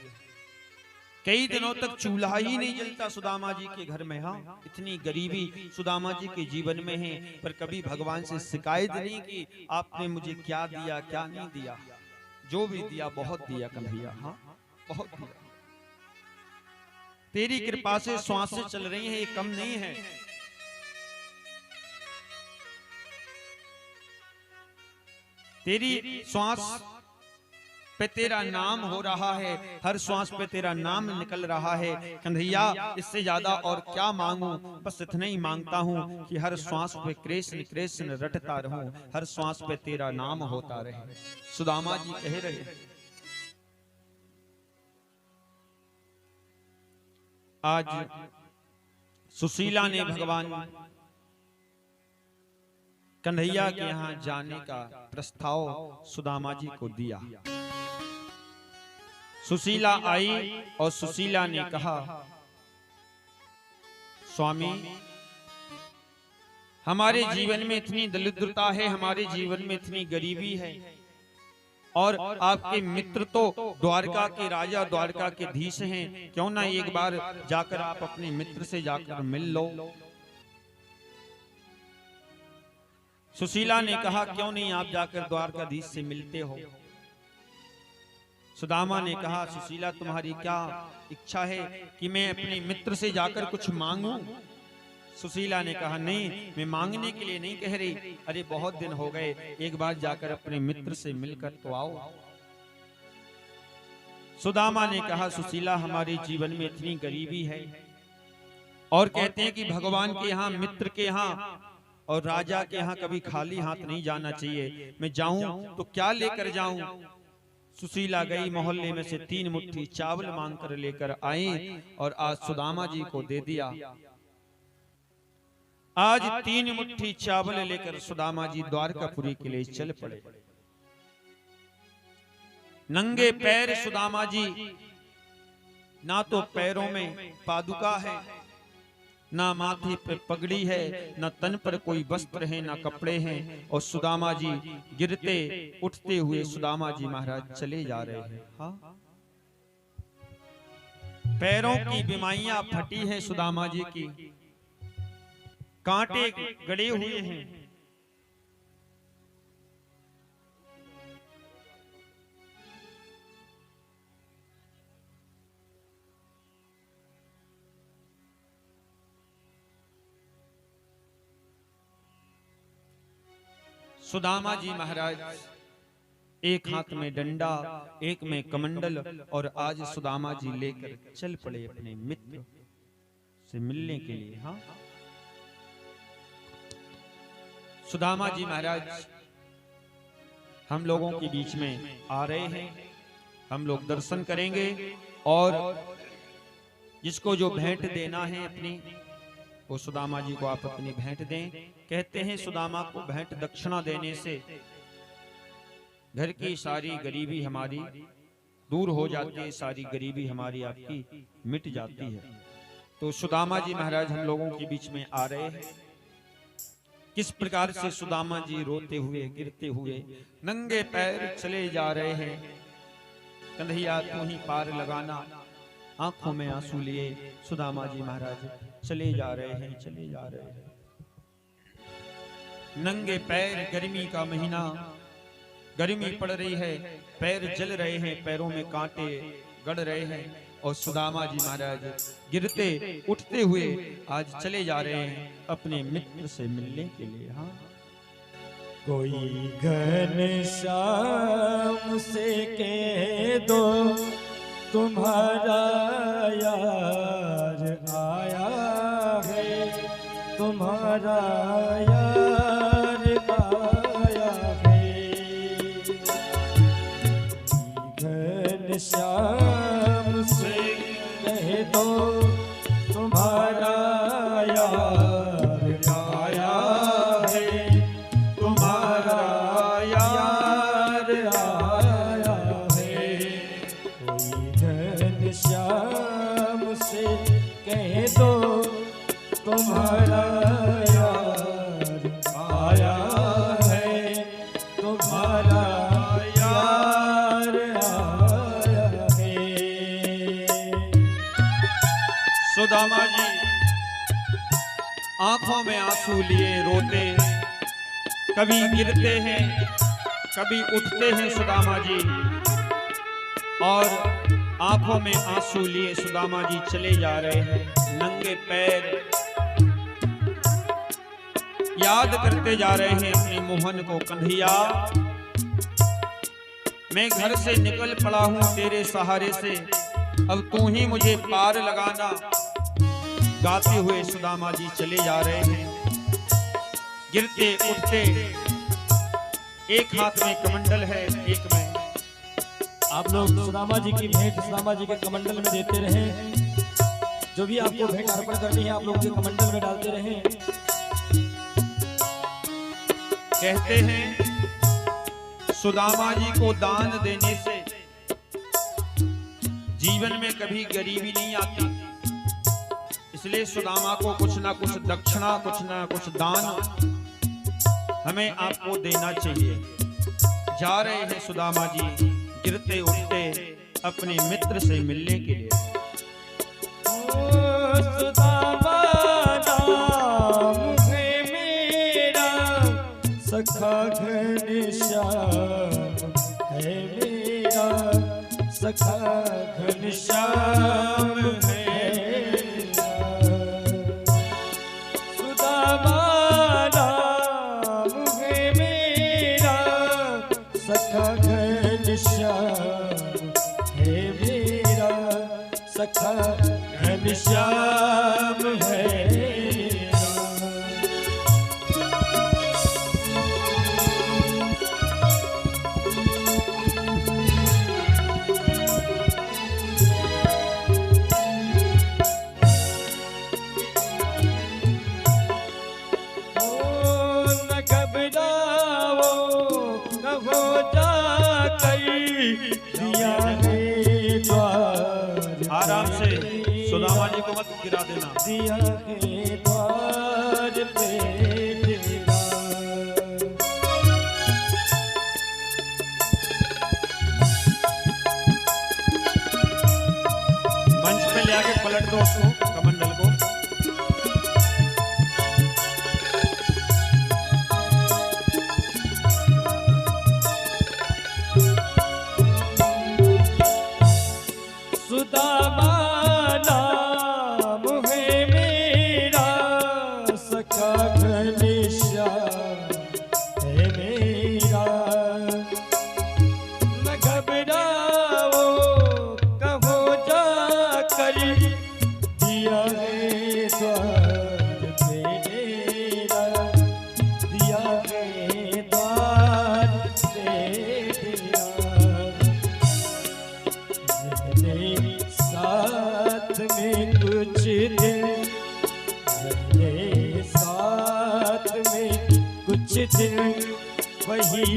कई दिनों तक चूल्हा ही नहीं जलता सुदामा जी के घर में। हाँ, इतनी गरीबी सुदामा जी के जीवन में है, पर कभी भगवान से शिकायत नहीं कि आपने मुझे क्या दिया क्या नहीं दिया। जो भी दिया बहुत दिया कन्हैया, हाँ बहुत दिया। तेरी कृपा से श्वासें चल रही हैं, ये कम नहीं है। तेरी श्वास पे तेरा नाम हो रहा है, हर श्वास पे तेरा नाम निकल रहा है कन्हैया। इससे ज्यादा और क्या मांगू, बस इतना ही मांगता हूँ कि हर श्वास पे कृष्ण कृष्ण रटता रहूं, हर श्वास पे तेरा नाम होता रहे। सुदामा जी कह रहे। आज सुशीला ने भगवान कन्हैया के यहाँ जाने का प्रस्ताव सुदामा जी को दिया। सुशीला आई और सुशीला ने कहा, स्वामी हमारे जीवन में इतनी दरिद्रता है, हमारे जीवन में इतनी गरीबी है, और आपके मित्र तो द्वारका के राजा द्वारका के धीश हैं, क्यों ना एक बार जाकर आप अपने मित्र से जाकर मिल लो। सुशीला ने कहा, क्यों नहीं आप जाकर द्वारकाधीश से मिलते हो। सुदामा ने कहा, सुशीला तुम्हारी क्या इच्छा है कि मैं अपने मित्र से जाकर कुछ मांगूं। सुशीला ने कहा, नहीं मैं मांगने के लिए नहीं कह रही, अरे बहुत दिन हो गए, एक बार जाकर अपने मित्र से मिलकर तो आओ। सुदामा ने कहा, सुशीला हमारे जीवन में इतनी गरीबी है, और कहते हैं कि भगवान के यहाँ, मित्र के यहाँ और राजा के यहाँ कभी खाली हाथ नहीं जाना चाहिए। मैं जाऊं तो क्या लेकर जाऊं। सुशीला गई, मोहल्ले में से 3 मुट्ठी चावल मांगकर लेकर आई और आज सुदामा जी को दे दिया। आज 3 मुट्ठी चावल लेकर सुदामा जी द्वारकापुरी के लिए चल पड़े। नंगे पैर सुदामा जी, ना तो पैरों में पादुका है, ना माथे पर पगड़ी है, ना तन पर कोई वस्त्र है, ना कपड़े हैं, और सुदामा जी गिरते उठते हुए सुदामा जी महाराज चले जा रहे हैं। हाँ? पैरों की बिमाइयां फटी हैं सुदामा जी की, कांटे गड़े हुए हैं। सुदामा जी महाराज एक हाथ में डंडा, एक में कमंडल, और आज सुदामा जी लेकर चल पड़े अपने मित्र से मिलने के लिए। हाँ, सुदामा जी महाराज हम लोगों के बीच में आ रहे हैं, हम लोग दर्शन करेंगे, और जिसको जो भेंट देना है अपनी, वो सुदामा जी को आप अपनी भेंट दें। कहते हैं सुदामा को भेंट दक्षिणा देने से घर की सारी गरीबी हमारी दूर हो जाती है, सारी गरीबी हमारी आपकी मिट जाती है। तो सुदामा जी महाराज हम लोगों के बीच में आ रहे हैं। किस प्रकार से सुदामा जी रोते हुए, गिरते हुए, नंगे पैर चले जा रहे हैं। कन्हैया तू ही पार लगाना, आंखों में आंसू लिए सुदामा जी महाराज चले जा रहे हैं, चले जा रहे हैं। नंगे पैर, गर्मी का महीना, गर्मी पड़ रही है, पैर जल रहे हैं, पैरों में कांटे गड़ रहे हैं, और सुदामा जी महाराज गिरते उठते हुए आज चले जा रहे हैं अपने मित्र से मिलने के लिए। हाँ, कोई घनश्याम से कह दो तुम्हारा यार आया है, तुम्हारा यार आया है। घनश्याम से कह दो तुम्हारा यार आया है, तुम्हारा यार आया है। कोई घनश्याम से कह दो तुम्हारा यार आया है, तुम्हारा यार आया है। सुदामा जी आंखों में आंसू लिए रोते, कभी गिरते हैं कभी उठते हैं सुदामा जी, और आंखों में आंसू लिए सुदामा जी चले जा रहे हैं नंगे पैर, याद करते जा रहे हैं अपने मोहन को। कन्हैया मैं घर से निकल पड़ा हूं तेरे सहारे से, अब तू ही मुझे पार लगाना। गाते हुए सुदामा जी चले जा रहे हैं, गिरते उठते, एक हाथ में कमंडल है, एक में। आप लोग सुदामा जी की भेंट सुदामा जी के कमंडल में देते रहें। जो भी आपको भेंट अर्पण करनी है आप लोग के कमंडल में डालते रहें। कहते हैं सुदामा जी को दान देने से जीवन में कभी गरीबी नहीं आती, इसलिए सुदामा को कुछ ना कुछ दक्षिणा, कुछ ना कुछ दान हमें आपको देना चाहिए। जा रहे हैं सुदामा जी गिरते उठते अपने मित्र से मिलने के लिए। सुदामा नाम है मेरा, सखा घनश्याम है मेरा, सखा घनश्याम है मेरा। सुदामा नाम है मेरा, सखा घनश्याम है मेरा, सखा घनश्याम है मेरा। आराम से सुदामा जी को मत गिरा देना। दिया के द्वार पे मंच पे ले आके पलट दो उसको, कमंडल को। सुदामा नाम है मेरा, सखा घनश्याम है मेरा। न घबराओ कहो जाकर, दिया है द्वार पे डेरा, दिया है द्वार पे डेरा। साथ में कुछ दिन रहे, साथ में कुछ दिन, वही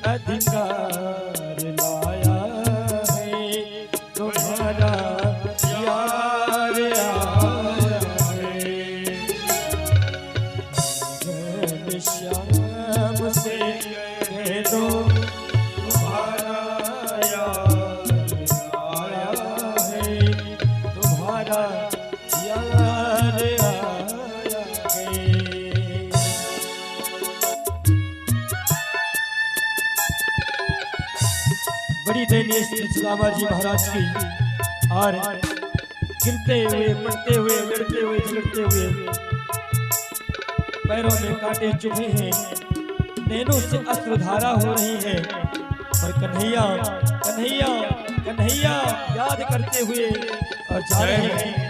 अधिकार लाया है तुम्हारा यार आया है। घनश्याम से कह दो तुम्हारा यार आया है, तुम्हारा यार आया है। बड़ी दयनीय स्थिति सुदामा जी महाराज की, और गिरते हुए, पड़ते हुए, लड़ते हुए, झगड़ते हुए, पैरों में कांटे चुभे हैं, नैनों से अश्रुधारा हो रही है, और कन्हैया कन्हैया कन्हैया याद करते हुए और जा रहे हैं।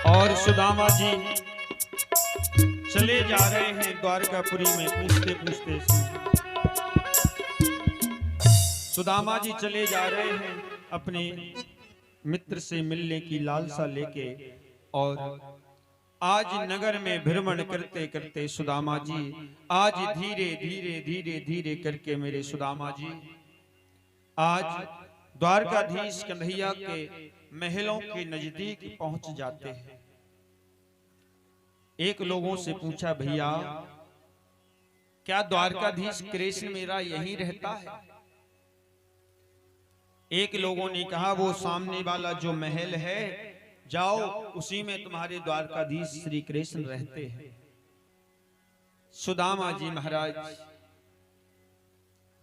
और सुदामा जी चले जा रहे हैं द्वारकापुरी में, पूछते पूछते सुदामा जी चले जा रहे हैं अपने मित्र से मिलने की लालसा लेके, और आज नगर में भ्रमण करते करते सुदामा जी आज धीरे धीरे धीरे धीरे करके मेरे सुदामा जी आज द्वारकाधीश कन्हैया के महलों के नजदीक पहुंच जाते हैं। एक लोगों से पूछा, भैया क्या द्वारकाधीश कृष्ण मेरा यहीं रहता है? एक लोगों ने कहा, वो सामने वाला जो महल है जाओ, उसी में तुम्हारे द्वारकाधीश श्री कृष्ण रहते हैं। सुदामा जी महाराज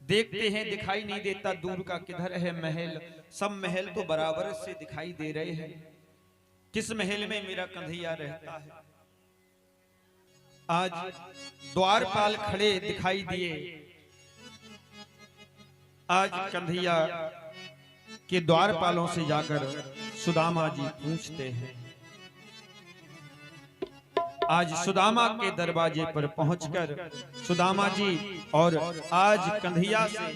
देखते हैं दिखाई नहीं देता दूर का किधर है महल। सब महल तो बराबर से दिखाई दे रहे हैं, किस महल में मेरा कन्हैया रहता है? आज द्वारपाल खड़े दिखाई दिए। आज कन्हैया के द्वारपालों से जाकर सुदामा जी पूछते हैं। आज सुदामा के दरवाजे पर पहुंचकर सुदामा जी और आज कन्हैया से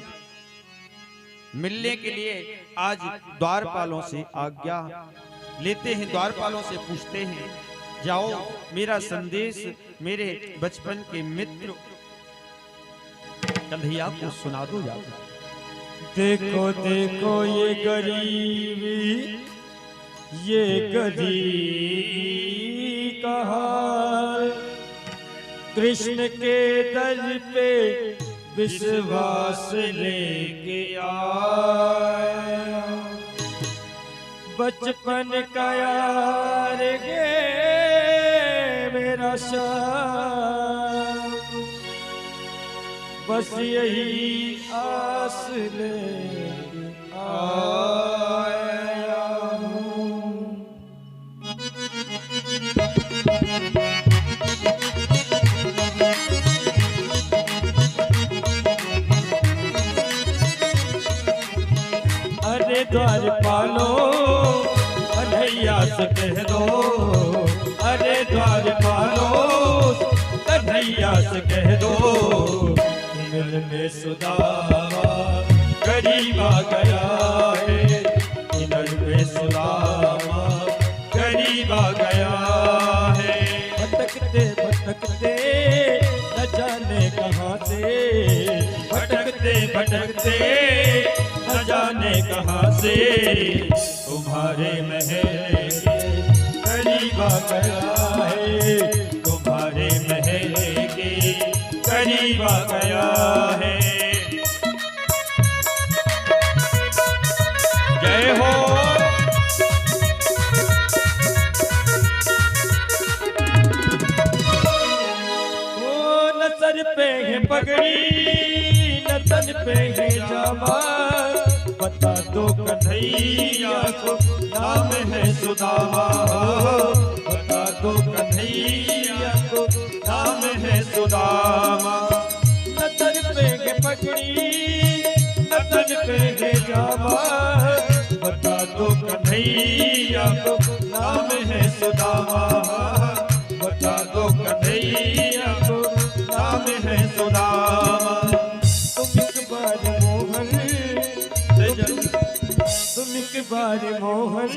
मिलने के लिए आज द्वारपालों से आज्ञा लेते हैं। द्वारपालों से पूछते हैं, जाओ मेरा संदेश मेरे बचपन के मित्र कन्हैया को सुना दो। जाओ देखो देखो ये गरीबी, ये गरीबी का हाल, कृष्ण के दर पे विश्वास लेके आया। बचपन का यार गे मेरा शाम, बस यही आस लेके आया हूँ। अरे द्वारपालो कन्हैया से कह दो, अरे द्वारपालो कन्हैया से कह दो, मिल में सुदामा गरीब आ गया है, मिल में सुदामा गरीब आ गया है। भटकते भटकते न जाने कहाँ से, भटकते भटकते न जाने कहाँ से, तुम्हारे महल के करीब आ गया है, तुम्हारे महल के करीब आ गया है। जय हो। न सर पे है पगड़ी, न तन पे है जामा, बता दो कन्हैया को नाम है सुदामा, बता दो कन्हैया को नाम है सुदामा। न तन पे है पगड़ी, न तन पे है जामा, बता दो कन्हैया को नाम है सुदामा, बता दो कन्हैया को नाम है सुदामा। तुम एक बार मोहन तुम एक बार मोहन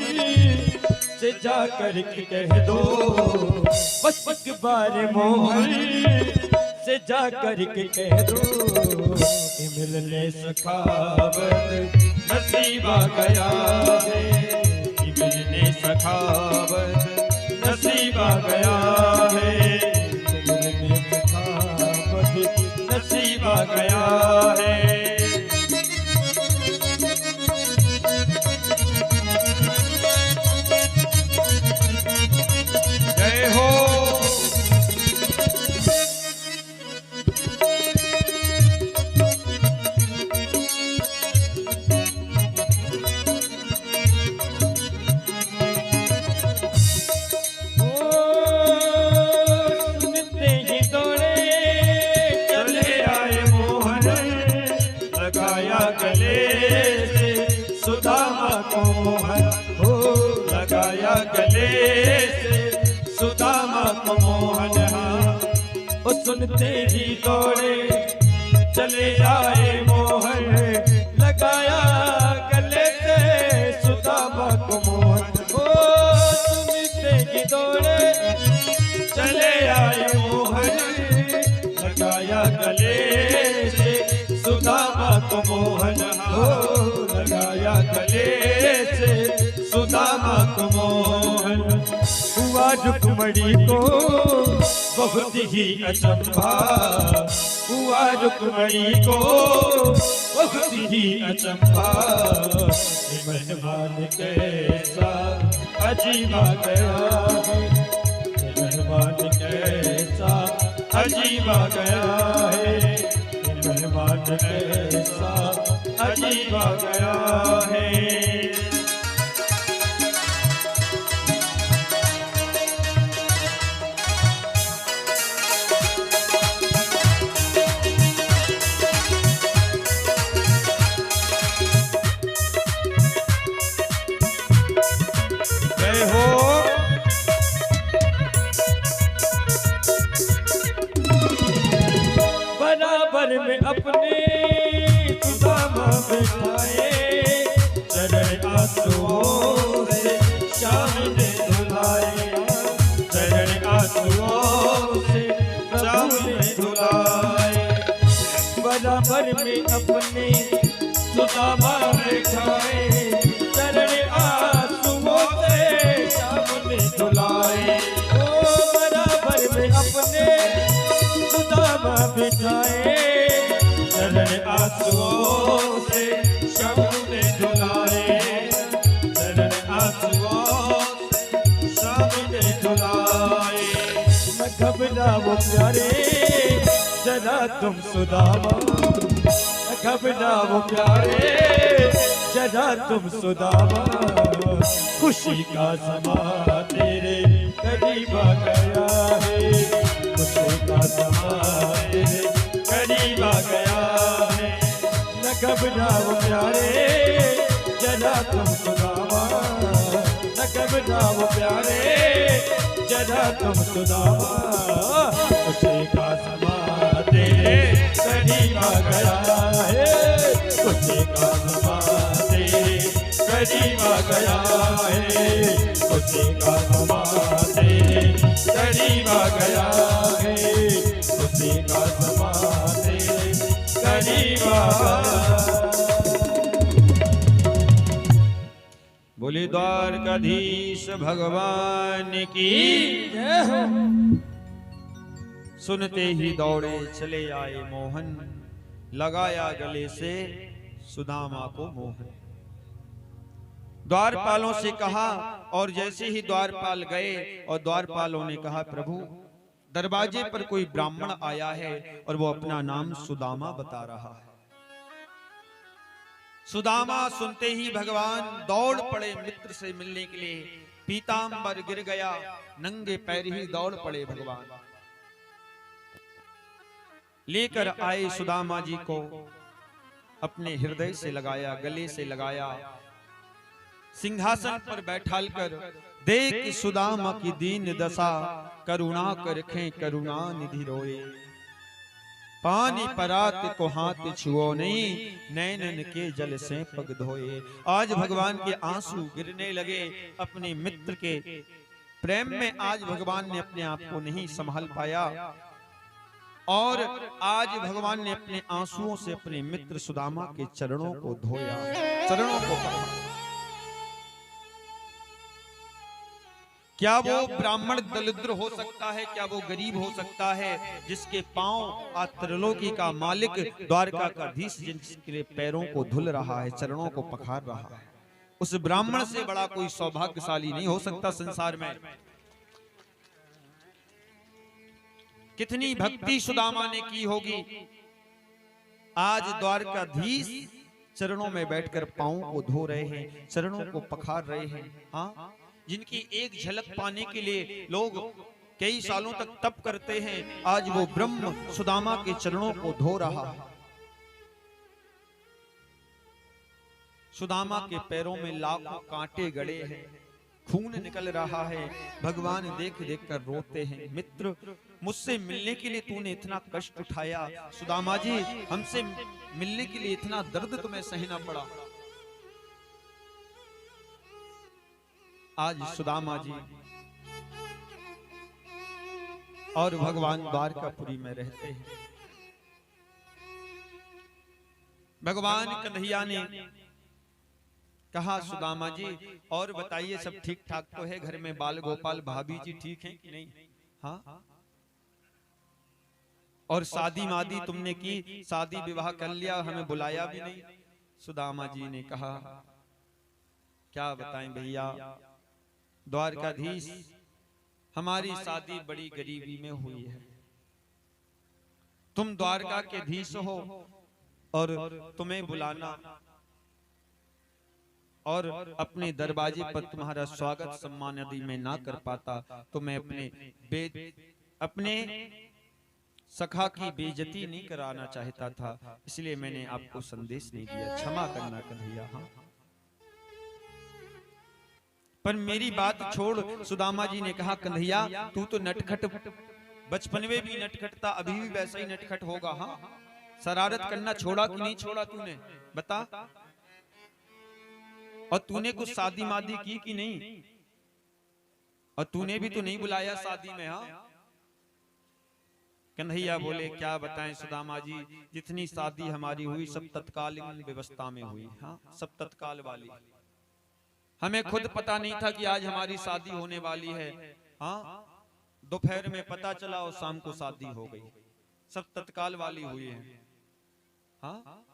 से जाकर के कह दो, बस एक बार मोहन से जाकर के कह दो, मिलने सखावत नसीब आ गया है, मिलने सखावत नसीब आ गया है, मिलने सखावत नसीब आ गया है। जय हो। सुदामा को मोहन सुनते ही दौड़े चले आए मोहन, लगाया गले से सुदामा को मोहन, सुनते ही दौड़े रुक्मणी को बहुत ही अचंभा, हुआ रुक्मणी को बहुत ही अचंभा। मेहमान कैसा अजीब आ गया है, मेहमान कैसा अजीब आ गया है, मेहमान कैसा अजीब आ गया है। बराबर में अपने सुदामा बिठाए, चरण आंसुओं से श्याम ने धुलाए, चरण आंसुओं से श्याम ने धुलाए। बराबर में अपने सुदामा बिठाए, चरण आंसुओं से श्याम ने धुलाए। ओ बराबर में अपने सुदामा बिठाए, चरण आंसुओं से श्याम ने धुलाए, चरण आंसुओं से श्याम ने धुलाए। न घबराओ प्यारे जरा तुम सुदामा, न घबराओ प्यारे जरा तुम सुदामा, खुशी का समा तेरे करीब आ गया है, खुशी का समा तेरे करीब आ गया है। न घबराओ प्यारे जरा तुम सुदामा, न घबराओ प्यारे जरा तुम सुदामा, खुशी का समा तेरे करीब आ गया है, खुशी का समा तेरे करीब आ गया है, खुशी का समा तेरे करीब आ गया है, खुशी का समा तेरे करीब आ गया। बोले द्वारकाधीश भगवान की जय हो। सुनते ही दौड़े चले आए मोहन, लगाया गले से सुदामा को मोहन। द्वारपालों से कहा, और जैसे ही द्वारपाल गए और द्वारपालों ने कहा, प्रभु दरवाजे पर कोई ब्राह्मण आया है और वो अपना नाम सुदामा बता रहा है। सुदामा सुनते ही भगवान दौड़ पड़े मित्र से मिलने के लिए, पीतांबर गिर गया, नंगे पैर ही दौड़ पड़े भगवान। लेकर आए सुदामा जी को, अपने हृदय से लगाया, गले से लगाया, सिंहासन पर बैठालकर देख सुदामा की दीन दशा, करुणा कर रखें करुणा निधि रोए, पानी परात को हाथ छुओ नहीं, नैनन के जल से पग धोए। आज भगवान के आंसू गिरने लगे अपने मित्र के प्रेम में। आज भगवान ने अपने आप को नहीं संभाल पाया और आज भगवान ने अपने आंसुओं से अपने मित्र सुदामा के चरणों को धोया, चरणों को पकड़ा। क्या वो ब्राह्मण दरिद्र हो सकता है? क्या वो गरीब हो सकता है जिसके पांव आज त्रिलोकी का मालिक द्वारका का धीश जिसके पैरों को धुल रहा है, चरणों को पखार रहा है? उस ब्राह्मण से बड़ा कोई सौभाग्यशाली नहीं हो सकता संसार में। कितनी भक्ति सुदामा ने की होगी। आज द्वारकाधीश चरणों में बैठकर पांव को धो रहे हैं, चरणों को पखार रहे हैं। हाँ, जिनकी एक झलक पाने के लिए लोग कई सालों तक तप करते हैं, आज वो ब्रह्म सुदामा के चरणों को धो रहा है। सुदामा के पैरों में लाखों कांटे गड़े हैं, खून निकल रहा है। भगवान देख देख कर रोते हैं। मित्र, मुझसे मिलने के लिए तूने इतना कष्ट उठाया, सुदामा जी हमसे मिलने के लिए इतना दर्द तुम्हें सहना पड़ा। आज सुदामा जी और भगवान द्वारकापुरी में रहते हैं। भगवान कन्हैया ने कहा सुदामा जी और बताइए सब ठीक ठाक तो है, घर में बाल गोपाल भाभी जी ठीक हैं कि नहीं? हाँ, और शादी मादी तुमने की, शादी विवाह कर लिया, हमें बुलाया भी नहीं। सुदामा जी ने कहा क्या बताएं भैया, द्वारकाधीश हमारी शादी बड़ी गरीबी में हुई है। तुम द्वारका के धीश हो और तुम्हें बुलाना और अपने दरवाजे पर तुम्हारा स्वागत सम्मान यदि मैं ना कर पाता तो मैं अपने सखा की बेइज्जती नहीं कराना चाहता था, इसलिए मैंने आपको संदेश नहीं दिया, क्षमा करना कन्हैया। हाँ, पर मेरी बात छोड़। सुदामा जी ने कहा कन्हैया तू तो नटखट, बचपन में भी नटखट था, अभी भी वैसा ही नटखट होगा। हाँ, शरारत करना छोड़ा कि नहीं छोड़ा तूने, बता। और तूने कुछ शादी मादी की कि नहीं? और तूने भी तो नहीं बुलाया शादी में। हाँ, कन्हैया बोले क्या बताएं सुदामा जी, जितनी शादी हमारी हुई सब तत्कालीन व्यवस्था में हुई। हाँ, सब तत्काल वाली, हमें खुद पता नहीं था कि आज हमारी शादी होने वाली है। हाँ, दोपहर में पता चला और शाम को शादी हो गई, सब तत्काल वाली हुई है। हाँ,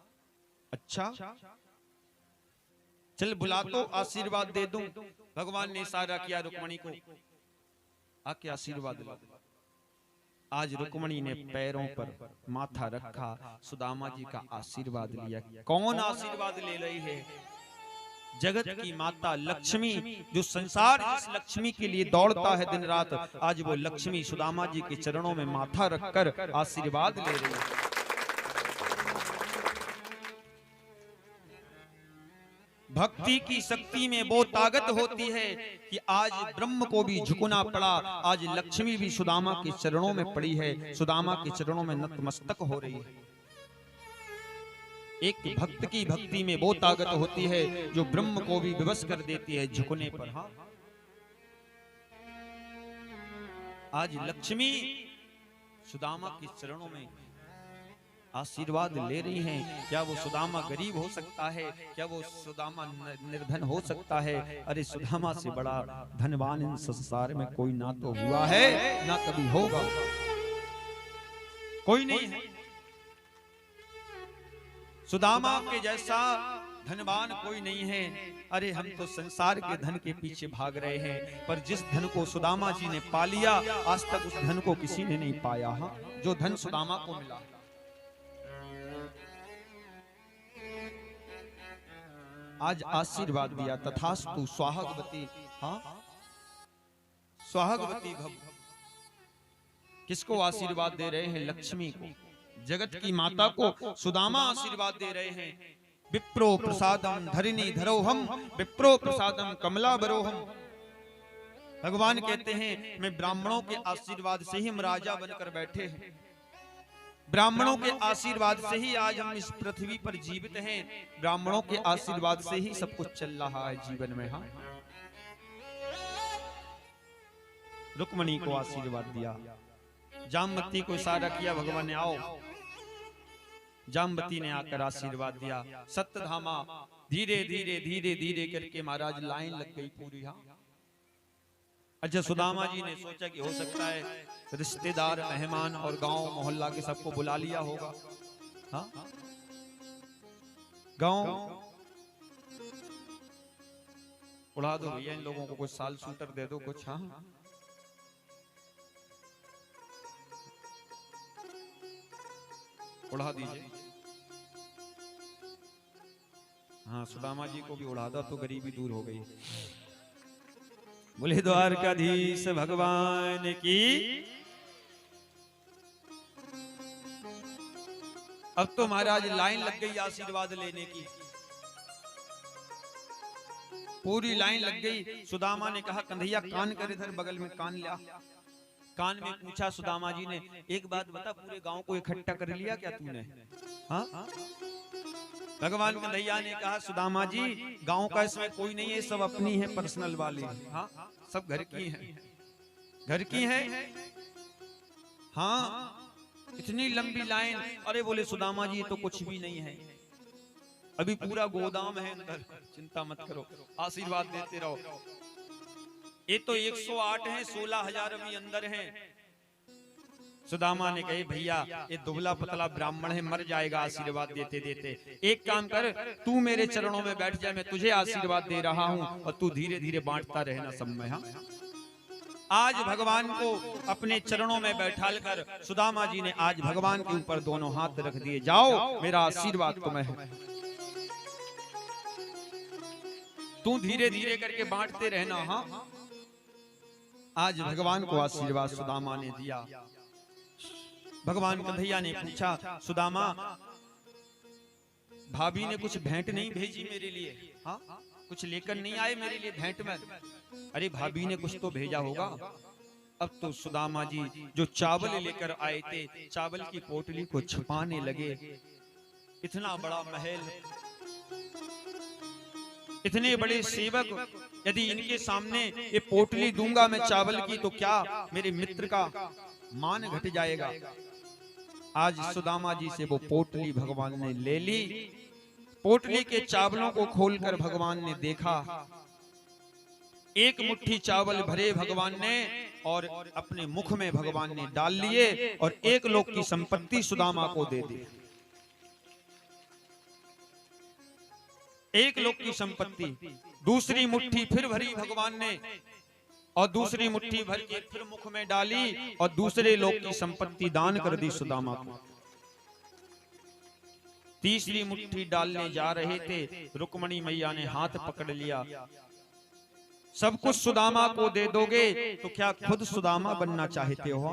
अच्छा चल बुला तो आशीर्वाद दे दूं। भगवान ने इशारा किया रुक्मणी को, आके आशीर्वाद लो। आज रुक्मणी ने पैरों पर माथा रखा, सुदामा जी का आशीर्वाद लिया। कौन आशीर्वाद ले रही है? जगत की माता लक्ष्मी, जो संसार इस लक्ष्मी के लिए दौड़ता है दिन रात, आज वो लक्ष्मी सुदामा जी के चरणों में माथा रखकर आशीर्वाद ले रही है। भक्ति की शक्ति में वो ताकत होती है कि आज ब्रह्म को भी झुकना पड़ा, आज लक्ष्मी भी सुदामा के चरणों में पड़ी है, सुदामा के चरणों में नतमस्तक हो रही है। एक भक्त की भक्ति में वो ताकत होती है जो ब्रह्म को भी विवश कर देती है झुकने पर। हाँ, आज लक्ष्मी सुदामा के चरणों में आशीर्वाद ले रही हैं। क्या वो सुदामा गरीब हो सकता है? क्या वो सुदामा निर्धन हो सकता है? अरे सुदामा से बड़ा धनवान इन संसार में कोई ना तो हुआ है ना कभी होगा, कोई नहीं है। सुदामा के जैसा धनवान कोई नहीं है। अरे हम तो संसार के धन के पीछे भाग रहे हैं, पर जिस धन को सुदामा जी ने पा लिया आज तक उस धन को किसी ने नहीं पाया। हाँ, जो धन सुदामा को मिला। आज आशीर्वाद दिया, तथास्तु स्वाहागवती। हाँ, स्वाहागवती भव। किसको आशीर्वाद दे रहे हैं? लक्ष्मी को, जगत की माता को सुदामा आशीर्वाद दे रहे हैं। विप्रो प्रसादम धरिणी धरोहम, विप्रो प्रसादम कमला बरोहम। भगवान कहते हैं मैं ब्राह्मणों के आशीर्वाद से ही हम राजा बनकर बैठे हैं, ब्राह्मणों के आशीर्वाद से ही आज हम इस पृथ्वी पर जीवित हैं, ब्राह्मणों के आशीर्वाद से ही सब कुछ चल रहा है जीवन में। हाँ, रुक्मणी को आशीर्वाद दिया, जामवती को इशारा किया भगवान ने आओ। जामवती ने आकर आशीर्वाद दिया। सत्यधामा धीरे धीरे धीरे धीरे करके महाराज लाइन लग गई पूरी। हाँ, अच्छा सुदामा जी ने सोचा कि हो सकता है रिश्तेदार मेहमान और गांव मोहल्ला के सबको बुला लिया होगा। हाँ, गांव उड़ा दो भैया, इन लोगों को कुछ साल सूटर दे दो कुछ। हाँ, उड़ा दीजिए। हाँ, सुदामा जी को भी उड़ा दो तो गरीबी दूर हो गई। बोले द्वारकाधीश भगवान की। अब तो महाराज लाइन लग गई आशीर्वाद लेने की, पूरी लाइन लग गई। सुदामा ने कहा कन्हैया कान कर इधर बगल में कान लिया। कान में पूछा सुदामा जी ने, एक बात बता, पूरे गांव को इकट्ठा कर लिया क्या तूने? हाँ, भगवान कन्हैया ने कहा सुदामा जी गांव का इसमें कोई नहीं है, सब अपनी है, पर्सनल वाली। हाँ, सब घर की है, घर की है। हाँ, इतनी लंबी लाइन। अरे बोले सुदामा जी तो कुछ भी नहीं है। अभी पूरा गोदाम है अंदर, चिंता मत करो, आशीर्वाद देते रहो। ये तो 108 हैं, 16,000 अभी अंदर हैं। सुदामा ने कहे भैया ये दुबला पतला ब्राह्मण है, मर जाएगा आशीर्वाद देते देते। एक काम कर, तू मेरे चरणों में बैठ जाए, मैं तुझे आशीर्वाद दे रहा हूं और तू धीरे धीरे बांटता रहना सब में। हाँ, आज भगवान को अपने चरणों में बैठाल कर सुदामा जी ने आज भगवान के ऊपर दोनों हाथ रख दिए, जाओ मेरा आशीर्वाद तुम्हें है, तू धीरे धीरे करके बांटते रहना। हाँ, आज भगवान को आशीर्वाद सुदामा ने दिया। भगवान कन्हैया ने पूछा, सुदामा भाभी ने कुछ भेंट नहीं भेजी मेरे लिए? हाँ, कुछ लेकर नहीं आए मेरे लिए भेंट में? अरे भाभी ने कुछ तो भेजा होगा। अब तो सुदामा जी जो चावल लेकर आए थे, चावल की पोटली को छुपाने लगे। इतना बड़ा महल, इतने बड़े सेवक, यदि इनके सामने ये पोटली दूंगा मैं चावल की, तो क्या मेरे मित्र का मान घट जाएगा? आज सुदामा जी से वो पोटली भगवान ने ले ली। पोटली के चावलों को खोलकर भगवान ने देखा, एक मुट्ठी चावल भरे भगवान ने और अपने मुख में भगवान ने डाल लिए और एक लोक की संपत्ति सुदामा को दे दी। एक लोक की संपत्ति। दूसरी मुट्ठी फिर भरी भगवान ने और दूसरी मुट्ठी भर के फिर मुख में डाली और दूसरे लोक की संपत्ति दान कर दी सुदामा को। तीसरी मुट्ठी डालने जा रहे थे, रुक्मणी मैया ने हाथ पकड़ लिया। सब कुछ सुदामा को दे दोगे तो क्या खुद सुदामा बनना चाहते हो?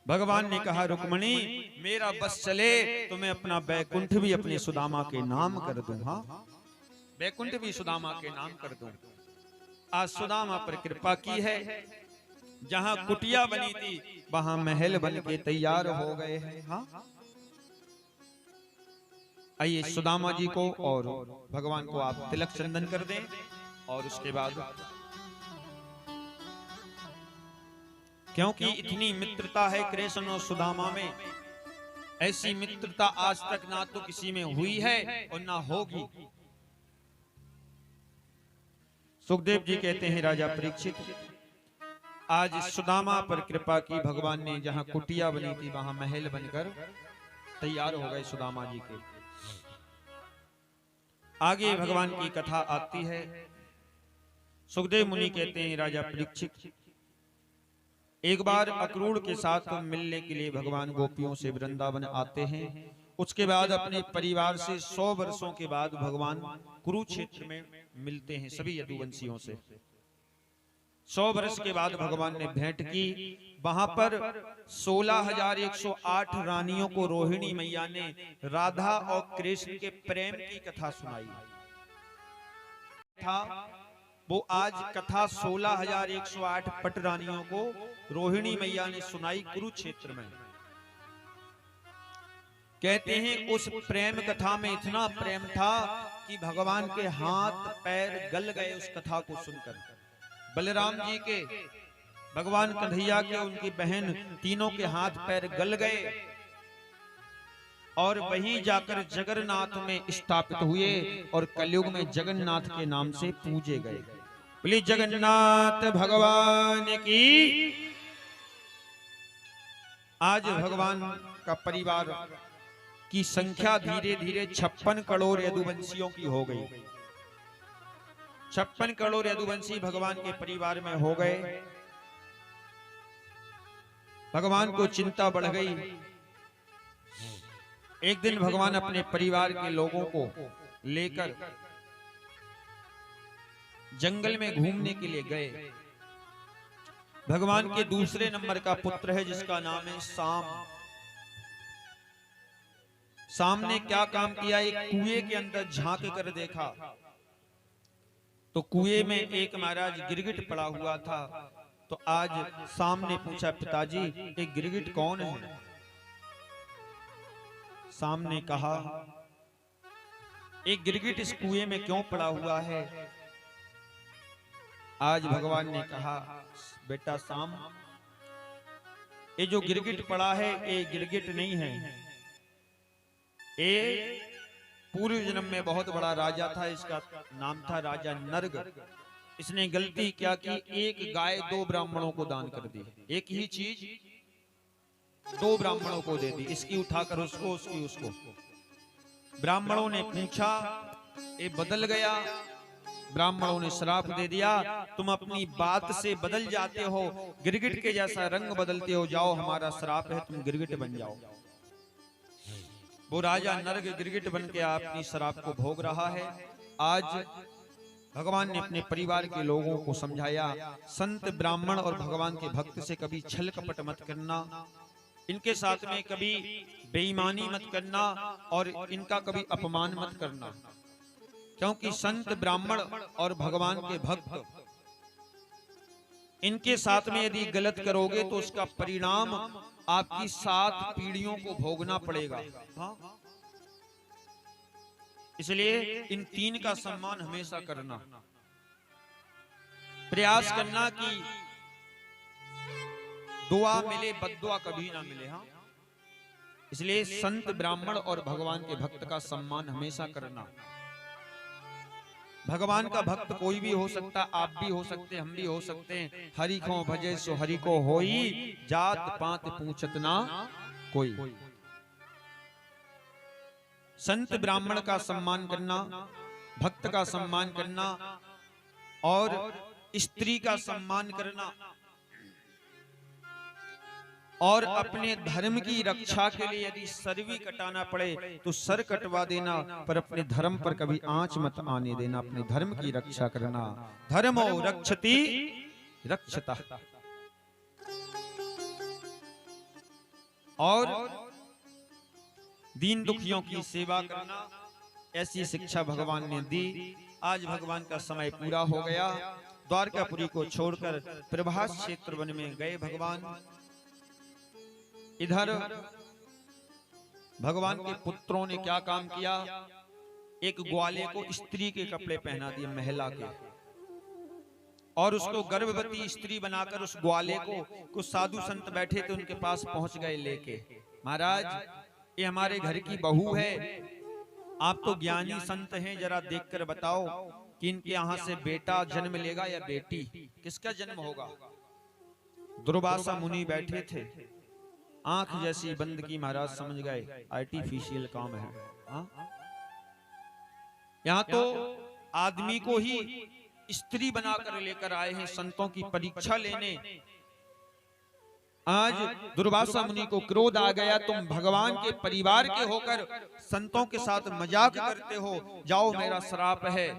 भगवान ने कहा, रुक्मणी मेरा बस चले तो मैं अपना बैकुंठ भी अपने सुदामा के नाम कर दूं। हाँ, बैकुंठ भी सुदामा के नाम कर दूं। आज सुदामा पर कृपा की है, जहां कुटिया बनी थी वहां महल बन के तैयार हो गए हैं। हाँ, आइए सुदामा जी को और भगवान को आप तिलक चंदन कर दें और उसके बाद, क्योंकि इतनी मित्रता है कृष्ण और सुदामा में, ऐसी मित्रता आज तक ना तो किसी में हुई है और ना होगी। सुखदेव जी कहते हैं, राजा परीक्षित आज सुदामा पर कृपा की भगवान ने, जहां कुटिया बनी थी वहां महल बनकर तैयार हो गए सुदामा जी के। आगे भगवान की कथा आती है। सुखदेव मुनि कहते हैं, राजा परीक्षित एक बार अक्रूर के साथ मिलने के लिए भगवान गोपियों से वृंदावन आते हैं। उसके बाद अपने परिवार से 100 वर्षों के बाद भगवान कुरुक्षेत्र में मिलते हैं सभी यदुवंशियों से। 100 वर्ष के बाद भगवान ने भेंट की। वहां पर 16,108 रानियों को रोहिणी मैया ने राधा और कृष्ण के प्रेम की कथा सुनाई था। वो आज कथा 16,108 पट रानियों को रोहिणी मैया ने सुनाई कुरुक्षेत्र में। कहते हैं उस प्रेम कथा में इतना प्रेम था कि भगवान के हाथ पैर गल गए उस कथा को सुनकर। बलराम जी के, भगवान कन्हैया के, उनकी बहन तीनों के हाथ पैर गल गए और वहीं जाकर जगन्नाथ में स्थापित हुए और कलयुग में जगन्नाथ के नाम से पूजे गए। बोले जगन्नाथ भगवान की। आज भगवान का परिवार की संख्या धीरे धीरे 56 करोड़ यदुवंशियों की हो गई। 56 करोड़ यदुवंशी भगवान के परिवार में हो गए। भगवान को चिंता बढ़ गई। एक दिन भगवान अपने परिवार के लोगों को लेकर जंगल में घूमने के लिए गए। भगवान के दूसरे नंबर का पुत्र है जिसका नाम है साम। साम ने क्या काम किया, एक कुएं के अंदर झांक कर देखा तो कुएं में एक महाराज गिरगिट पड़ा हुआ था। तो आज साम ने पूछा, पिताजी एक गिरगिट कौन है? साम ने कहा, एक गिरगिट इस कुएं में क्यों पड़ा हुआ है? आज भगवान ने कहा, बेटा साम, ये जो गिरगिट पड़ा है ये गिरगिट नहीं है, ये पूर्व जन्म में बहुत बड़ा राजा था, इसका नाम था राजा नर्ग। इसने गलती क्या की, एक गाय 2 ब्राह्मणों को दान कर दी। एक ही चीज 2 ब्राह्मणों को दे दी, इसकी उठाकर उसको, उसकी उसको। ब्राह्मणों ने पूछा, ये बदल गया। ब्राह्मणों ने श्राप दे दिया, तुम अपनी बात से बदल जाते हो, गिरगिट के जैसा रंग बदलते हो, जाओ हमारा श्राप है, तुम गिरगिट बन जाओ। वो राजा नर्ग गिरगिट बन के अपनी श्राप को भोग रहा है। आज भगवान ने अपने परिवार के लोगों को समझाया, संत ब्राह्मण और भगवान के भक्त से कभी छल कपट मत करना, इनके साथ में कभी बेईमानी मत करना और इनका कभी अपमान मत करना, क्योंकि संत ब्राह्मण और भगवान के भक्त, इनके साथ में यदि गलत करोगे तो उसका परिणाम आपकी 7 पीढ़ियों को भोगना पड़ेगा। हाँ? इसलिए इन 3 का सम्मान हमेशा करना, प्रयास करना कि दुआ मिले, बद्दुआ कभी ना मिले। हाँ, इसलिए संत ब्राह्मण और भगवान के भक्त का सम्मान हमेशा करना। भगवान का भक्त कोई भी हो सकता, आप भी हो सकते, हम भी हो सकते हैं। हरि को भजे सो हरि को होई, जात पात पूछत ना कोई। संत ब्राह्मण का सम्मान करना, भक्त का सम्मान करना और स्त्री का सम्मान करना और अपने धर्म की रक्षा के लिए यदि सर भी कटाना पड़े तो सर कटवा देना, पर अपने धर्म पर कभी आंच मत आने देना। अपने धर्म की रक्षा करना। धर्मो रक्षति रक्षता। और दीन दुखियों की सेवा करना, ऐसी शिक्षा भगवान ने दी। आज भगवान का समय पूरा हो गया। द्वारकापुरी को छोड़कर प्रभास क्षेत्र वन में गए भगवान। इधर भगवान के पुत्रों ने क्या काम किया, एक ग्वाले को स्त्री के कपड़े पहना दिए, महिला के, और उसको गर्भवती स्त्री बनाकर उस ग्वाले को, कुछ साधु संत बैठे थे उनके पास पहुंच गए लेके, महाराज ये हमारे घर की बहू है, आप तो ज्ञानी संत हैं, जरा देखकर बताओ कि इनके यहाँ से बेटा जन्म लेगा या बेटी, किसका जन्म होगा। दुर्वासा मुनि बैठे थे, आंख जैसी बंद की, महाराज समझ गए आर्टिफिशियल काम है। यहाँ तो आदमी को ही स्त्री बनाकर लेकर आए हैं संतों की परीक्षा लेने। आज दुर्वासा मुनि को क्रोध आ गया, तुम भगवान के परिवार के होकर संतों के साथ मजाक करते हो, जाओ मेरा श्राप है,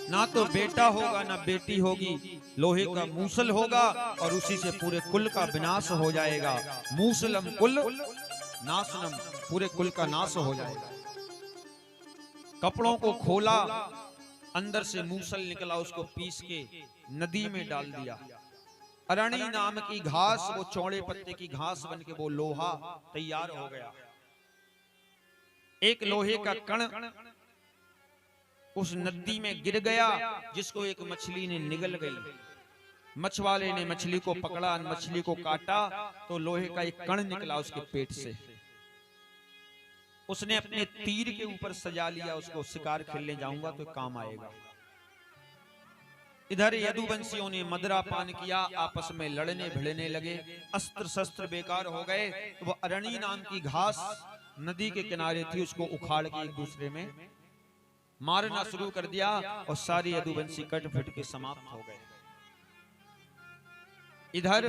ना तो बेटा होगा ना बेटी होगी, लोहे का मूसल होगा और उसी से पूरे कुल का विनाश हो जाएगा। मूसलम कुल नाशनम, पूरे कुल का नाश हो जाएगा। कपड़ों को खोला, अंदर से मूसल निकला, उसको पीस के नदी में डाल दिया। अरणी नाम की घास, वो चौड़े पत्ते की घास बन के वो लोहा तैयार हो गया। एक लोहे का कण उस नदी में गिर गया, जिसको एक मछली ने निगल गई। मछवाले ने मछली को पकड़ा, मछली को काटा तो लोहे का एक कण निकला उसके पेट से। उसने अपने तीर के ऊपर सजा लिया, उसको शिकार खेलने जाऊंगा तो काम आएगा। इधर यदुवंशियों ने मदरा पान किया, आपस में लड़ने भिड़ने लगे, अस्त्र शस्त्र बेकार हो गए। तो वो अरणी नाम की घास नदी के किनारे थी, उसको उखाड़ के एक दूसरे में मारना शुरू कर दिया और सारे यदुवंशी कट फिट के समाप्त हो गए। इधर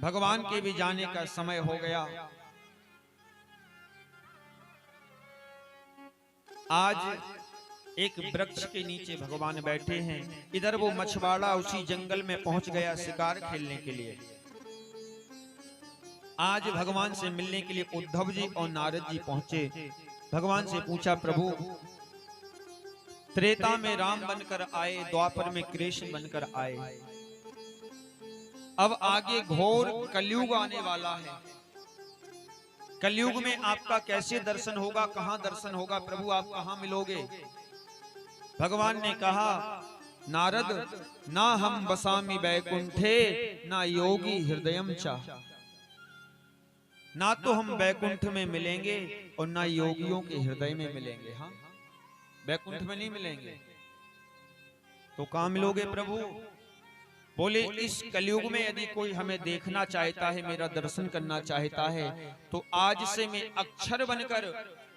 भगवान के भी जाने का समय हो गया। आज एक वृक्ष के नीचे भगवान बैठे हैं। इधर वो मछवाड़ा उसी जंगल में पहुंच गया शिकार खेलने के लिए। आज भगवान से मिलने के लिए उद्धव जी और नारद जी पहुंचे। भगवान से पूछा, प्रभु त्रेता में राम बनकर आए, द्वापर में कृष्ण बनकर आए, अब आगे घोर कलयुग आने वाला है। कलयुग में आपका कैसे दर्शन होगा, कहां दर्शन होगा, प्रभु आप कहां मिलोगे। भगवान ने कहा, नारद ना हम बसामी बैकुंठे ना योगी हृदयम चा। ना तो हम बैकुंठ में मिलेंगे और ना योगियों के हृदय में मिलेंगे। हाँ, बैकुंठ में नहीं मिलेंगे तो कहां मिलोगे प्रभु? बोले इस कलयुग में यदि कोई हमें देखना चाहता है, मेरा दर्शन करना चाहता है, तो आज से मैं अक्षर बनकर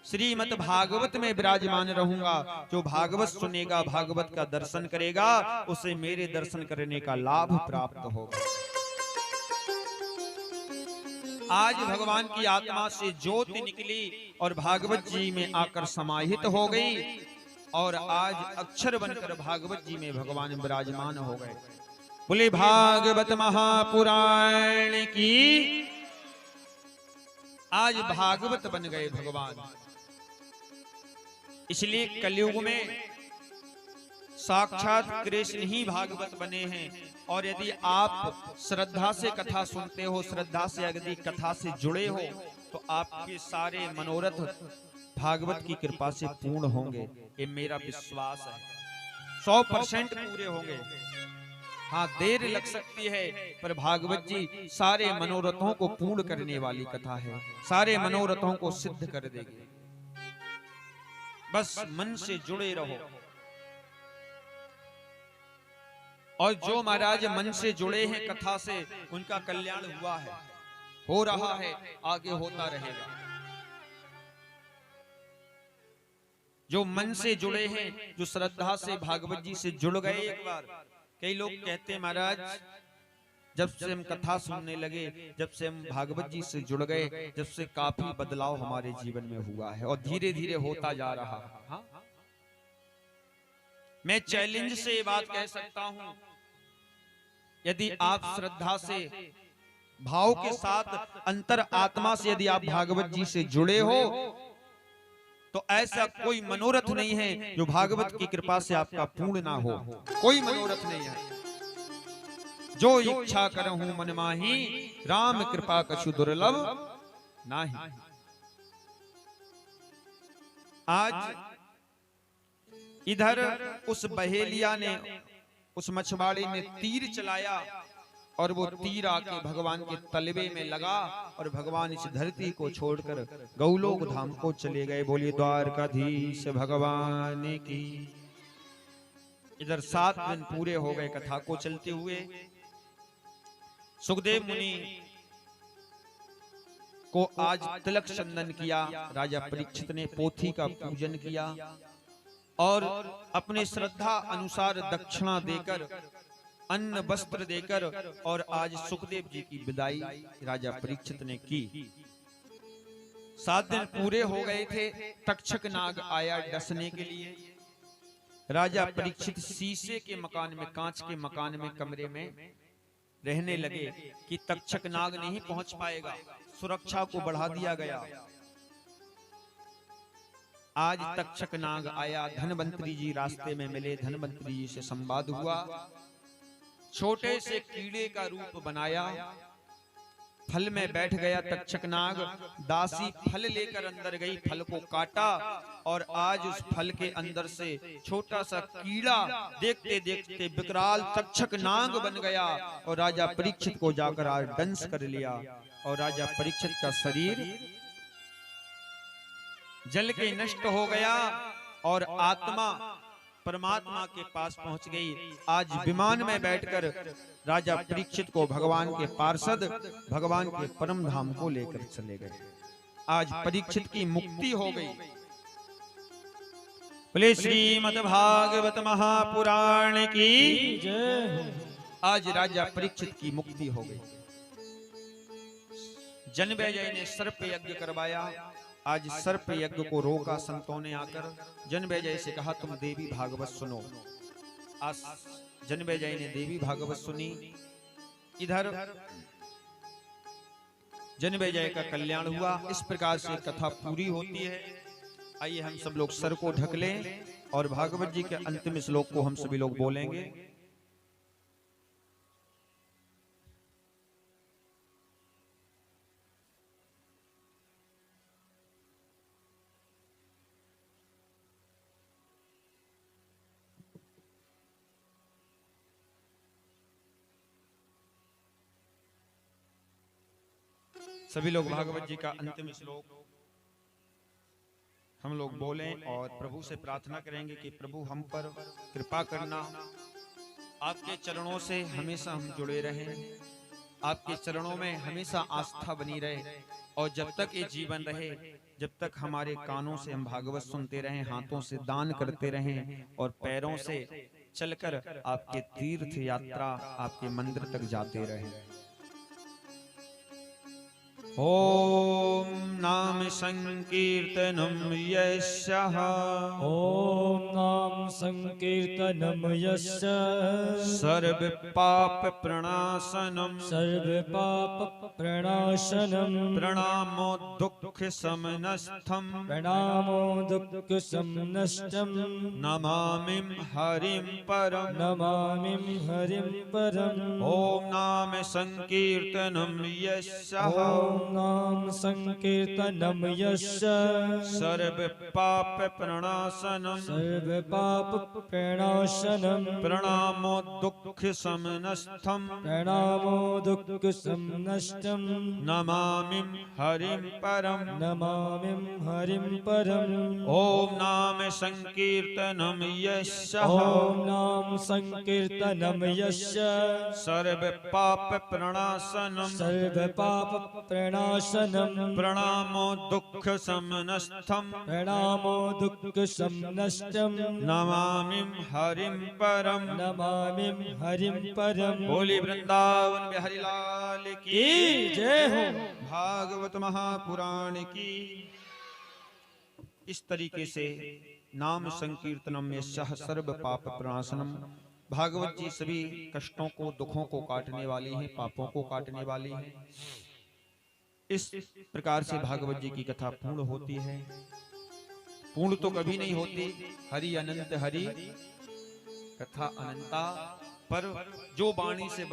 श्रीमद् भागवत में विराजमान रहूंगा। जो भागवत सुनेगा, भागवत का दर्शन करेगा, उसे मेरे दर्शन करने का लाभ प्राप्त होगा। आज भगवान की आत्मा से ज्योति निकली और भागवत जी में आकर समाहित हो गई, और आज अक्षर बनकर भागवत जी में भगवान विराजमान हो गए। बोले भागवत महापुराण की। आज भागवत बन गए भगवान। इसलिए कलयुग में साक्षात कृष्ण ही भागवत बने हैं। और यदि आप श्रद्धा से कथा सुनते हो, श्रद्धा से यदि कथा से जुड़े हो, तो आपके सारे मनोरथ भागवत की कृपा से पूर्ण होंगे। ये मेरा विश्वास है, 100% पूरे होंगे। हाँ, देर लग सकती है, पर भागवत जी सारे मनोरथों को पूर्ण करने वाली कथा है, सारे मनोरथों को सिद्ध कर देगी। बस मन से जुड़े रहो। और जो महाराज मन से जुड़े हैं कथा से, उनका कल्याण हुआ है, हो रहा है, आगे होता रहेगा। जो मन से जुड़े हैं, जो श्रद्धा से भागवत जी से जुड़ गए एक बार। कई लोग कहते हैं महाराज जब से हम कथा सुनने लगे, जब से हम भागवत जी से जुड़ गए, जब से काफी बदलाव हमारे जीवन में हुआ है और धीरे धीरे होता जा रहा है। हाँ? मैं चैलेंज से ये बात कह सकता हूं, यदि आप श्रद्धा से, भाव के साथ, अंतर आत्मा से यदि आप भागवत जी से जुड़े हो, तो ऐसा कोई मनोरथ नहीं है जो भागवत की कृपा से आपका पूर्ण ना हो। कोई मनोरथ नहीं है। जो इच्छा करहूं मन माही, राम कृपा कछु दुर्लभ नाही। आज इधर उस बहेलिया ने, उस मछवाड़े ने तीर चलाया, और वो तीर आके भगवान के तलवे में लगा, और भगवान इस धरती को छोड़कर गौलोक धाम को चले गए। बोलिए द्वारकाधीश भगवान की। इधर 7 दिन पूरे हो गए कथा को चलते हुए। सुखदेव मुनि को आज तिलक चंदन किया, राजा परीक्षित ने पोथी का पूजन किया, और अपने श्रद्धा अनुसार दक्षिणा देकर, अन्न वस्त्र देकर, और आज सुखदेव जी की विदाई राजा परीक्षित ने की। 7 दिन पूरे हो गए थे। तक्षक नाग आया डसने के लिए। राजा परीक्षित शीशे के मकान में, कांच के मकान में, कमरे में रहने लगे कि तक्षक नाग नहीं पहुंच पाएगा। सुरक्षा को बढ़ा दिया गया। आज तक्षक नाग आया। धनवंतरी जी रास्ते में मिले, धनवंतरी जी से संवाद हुआ। छोटे से कीड़े का रूप बनाया, फल में बैठ गया तक्षक नाग। दासी फल लेकर अंदर गई, फल को काटा, और आज उस फल के अंदर से छोटा सा कीड़ा देखते देखते विकराल तक्षक नाग बन गया, और राजा परीक्षित को जाकर आज दंश कर लिया, और राजा परीक्षित का शरीर जल के नष्ट हो गया, और आत्मा परमात्मा के पास पहुंच गई। आज विमान में बैठकर राजा परीक्षित को भगवान के पार्षद, भगवान के परम धाम को लेकर चले गए। आज परीक्षित की मुक्ति हो गई। बोले श्रीमद् भागवत महापुराण की जय। आज राजा परीक्षित की मुक्ति हो गई। जनमेजय ने सर्प यज्ञ करवाया। आज सर्प यज्ञ को रोका संतों ने आकर। जनमेजय से कहा तुम देवी भागवत सुनो। आज जनमेजय ने देवी भागवत सुनी। इधर जनमेजय का कल्याण हुआ। इस प्रकार से कथा पूरी होती है। आइए हम सब लोग सर को ढक लें और भागवत जी के अंतिम श्लोक को हम सभी लोग बोलेंगे। सभी लोग भागवत जी का अंतिम श्लोक हम लोग बोलें और प्रभु से प्रार्थना करेंगे कि प्रभु हम पर कृपा करना, आपके चरणों से हमेशा हम जुड़े रहें, आपके चरणों में हमेशा आस्था बनी रहे, और जब तक ये जीवन रहे, जब तक हमारे कानों से हम भागवत सुनते रहें, हाथों से दान करते रहें और पैरों से चलकर आपके तीर्थ यात्रा आपके मंदिर तक जाते रहें। ओम नाम संकीर्तनम यस्यः, ओम नाम संकीर्तनम यस्य सर्व पाप प्रणाशनम, सर्व पाप प्रणाशनम, प्रणामो दुख समनस्थम, प्रणामो दुःख समनष्टम, नमामि हरिं परम, नमामि हरिं परम। ओम नाम संकीर्तनम यस्यः, ओम नाम संकीर्तनम यस्य सर्व पाप प्रणाशनम, सर्व पाप प्रणाशनम, प्रणामो दुख समनस्थम, प्रणामो दुःख समनष्टम, नमामि हरिं परम, नमामि हरिं परम। ओम नाम संकीर्तनम यस्यः, ओम नाम संकीर्तनम यस्य सर्व पाप प्रणाशनम, सर्व पाप प्रणाशनम, प्रणामो दुख समनस्थम, प्रणामो दुःख समनष्टम, नमामि हरिं परम। नमामि हरिं परम। बोली वृंदावन बिहारी लाल की जय हो। भागवत महापुराण की। इस तरीके से नाम संकीर्तनम में सह सर्व पाप प्रणाशनम, भागवत जी सभी कष्टों को, दुखों को काटने वाली हैं, पापों को काटने वाली हैं। इस प्रकार से भागवत जी की कथा पूर्ण होती है। पूर्ण तो कभी नहीं होती, हरि अनंत हरि कथा अनंता, पर जो वाणी से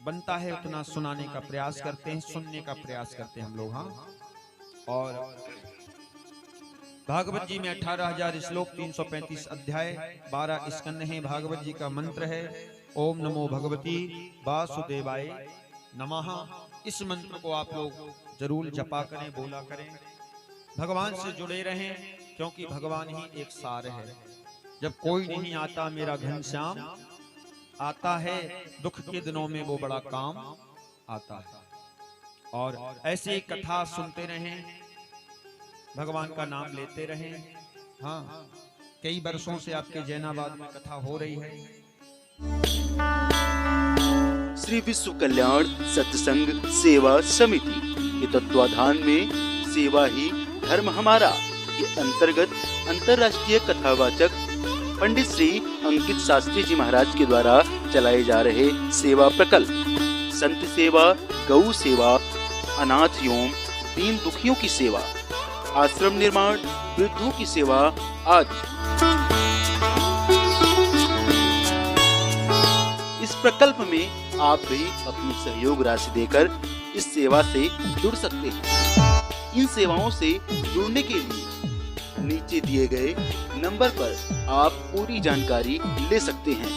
बनता है उतना सुनाने का प्रयास करते हैं, सुनने का प्रयास करते हैं हम लोग। हाँ, और भागवत जी में 18,000 श्लोक, 335 अध्याय, 12 स्कंद हैं। भागवत जी का मंत्र है ओम नमो भगवती वासुदेवाय नमः। इस मंत्र को आप लोग जरूर जपा करें, बोला करें, भगवान से जुड़े रहें, क्योंकि भगवान ही एक सार है। जब कोई नहीं आता मेरा घनश्याम, आता है दुख के दिनों में वो बड़ा काम आता है। और ऐसे ही कथा सुनते रहें, भगवान का नाम लेते रहें। हाँ, कई वर्षों से आपके जैनाबाद में कथा हो रही है। श्री विश्व कल्याण सत्संग सेवा समिति के तत्वाधान में सेवा ही धर्म हमारा के अंतर्गत अंतर्राष्ट्रीय कथावाचक पंडित श्री अंकित शास्त्री जी महाराज के द्वारा चलाए जा रहे सेवा प्रकल्प संत सेवा, गौ सेवा, अनाथ एवं दीन दुखियों की सेवा, आश्रम निर्माण, वृद्धों की सेवा आदि। इस प्रकल्प में आप भी अपनी सहयोग राशि देकर इस सेवा से जुड़ सकते हैं। इन सेवाओं से जुड़ने के लिए नीचे दिए गए नंबर पर आप पूरी जानकारी ले सकते हैं।